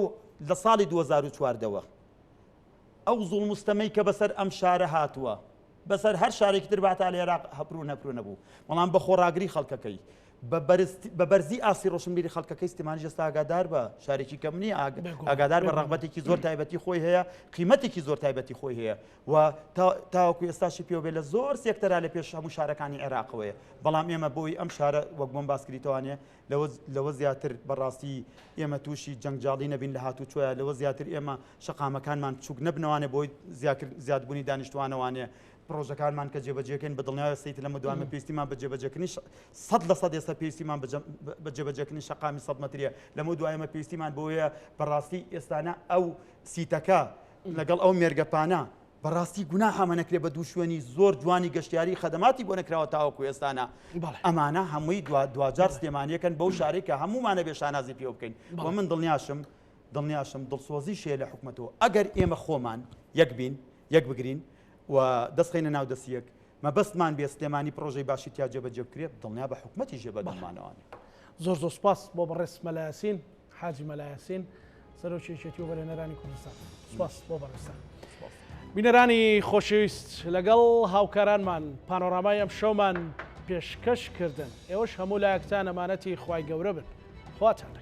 لە ساڵی 2014ەوە ئەو زوڵم مستەمەی کە بەسەر ئەم شارە هاتووە بەسەر هەر شارێکی تر باتە لە عێراق هەپڕ نەبوو بەڵام بە خۆڕاگری خەڵکەکەی بە بەرزی ئاسی ڕۆشنبیری خەڵکەکەی سلێمانی ئێستا ئاگادار بە شارێکی کەم نییە ئاگادار بە ڕەغبەتێکی زۆر تایبەتی خۆی هەیە قیمەتێکی زۆر تایبەتی خۆی هەیە و تاوەکو ئێستاشی پێوە بێ لە زۆر سێکتەرا لە پێش هەموو شارەکانی عێراقەوەیە بەڵام ئێمە بۆی ئەم شارە وەک بۆم باس کردیتەوانێ لەوە زیاتر بەڕاستی ئێمە تووشی جەنگجاڵی نەبین لە هاتوچۆیە لەوە زیاتر ئێمە شەقامەکانمان چوک نەبنەوانێ بۆی زیادبوونی دانیشتوانەوانێ پرۆژەکانمان کە جێبەجێکەین بە دڵنیاوە سەیت لەمە دوامە پێویستیمان بە جێبەجێکردنی 100% ئێستا پێویستیمان بە جێبەجێکردنی شەقامی 100 مەتریە لەمە دوایەمە پێویستیمان بۆیە بەڕاستی ئێستانە ئەو سیتەکە لەگەڵ ئەو مێرگەپانە بەڕاستی گوناحمان نەکرێ بە دوو شوێنی زۆر جوانی گەشتیاری خەدەماتی بۆ نەکراوە تاوەکو ئێستانە ئەمانە هەمووی دوجار سلێمانیەکەن بەو شارێک کە هەمومانە بێ شانازی پێ بکەین و من دڵنیاشم دڵسۆزی شێ لە حکومەتەوە ئەگەر ئێمە خۆمان یەک بین یەک بگرین و دەستخینە ناو دەستیەک مەبەستمان بێ سلێمانی پرۆژەی باشی تیا جێبەجێ بکرێت دڵنیا بە حکومەتی جێبەدەمانەوەوانێ زۆر سوپاس بۆ بەڕێز مەلا یاسین حاجی مەلا یاسین سەرۆکیەتی وەبەرهێنەرانی کوردستان سوپاس بۆ بەڕێستان بینەرانی خۆشەویست لەگەڵ هاوکارانمان پانۆرامای ئەم شەومان پێشکەش کردن ئێوەش هەموو لایەکتان ئەمانەتی خوای گەورە بن خواتان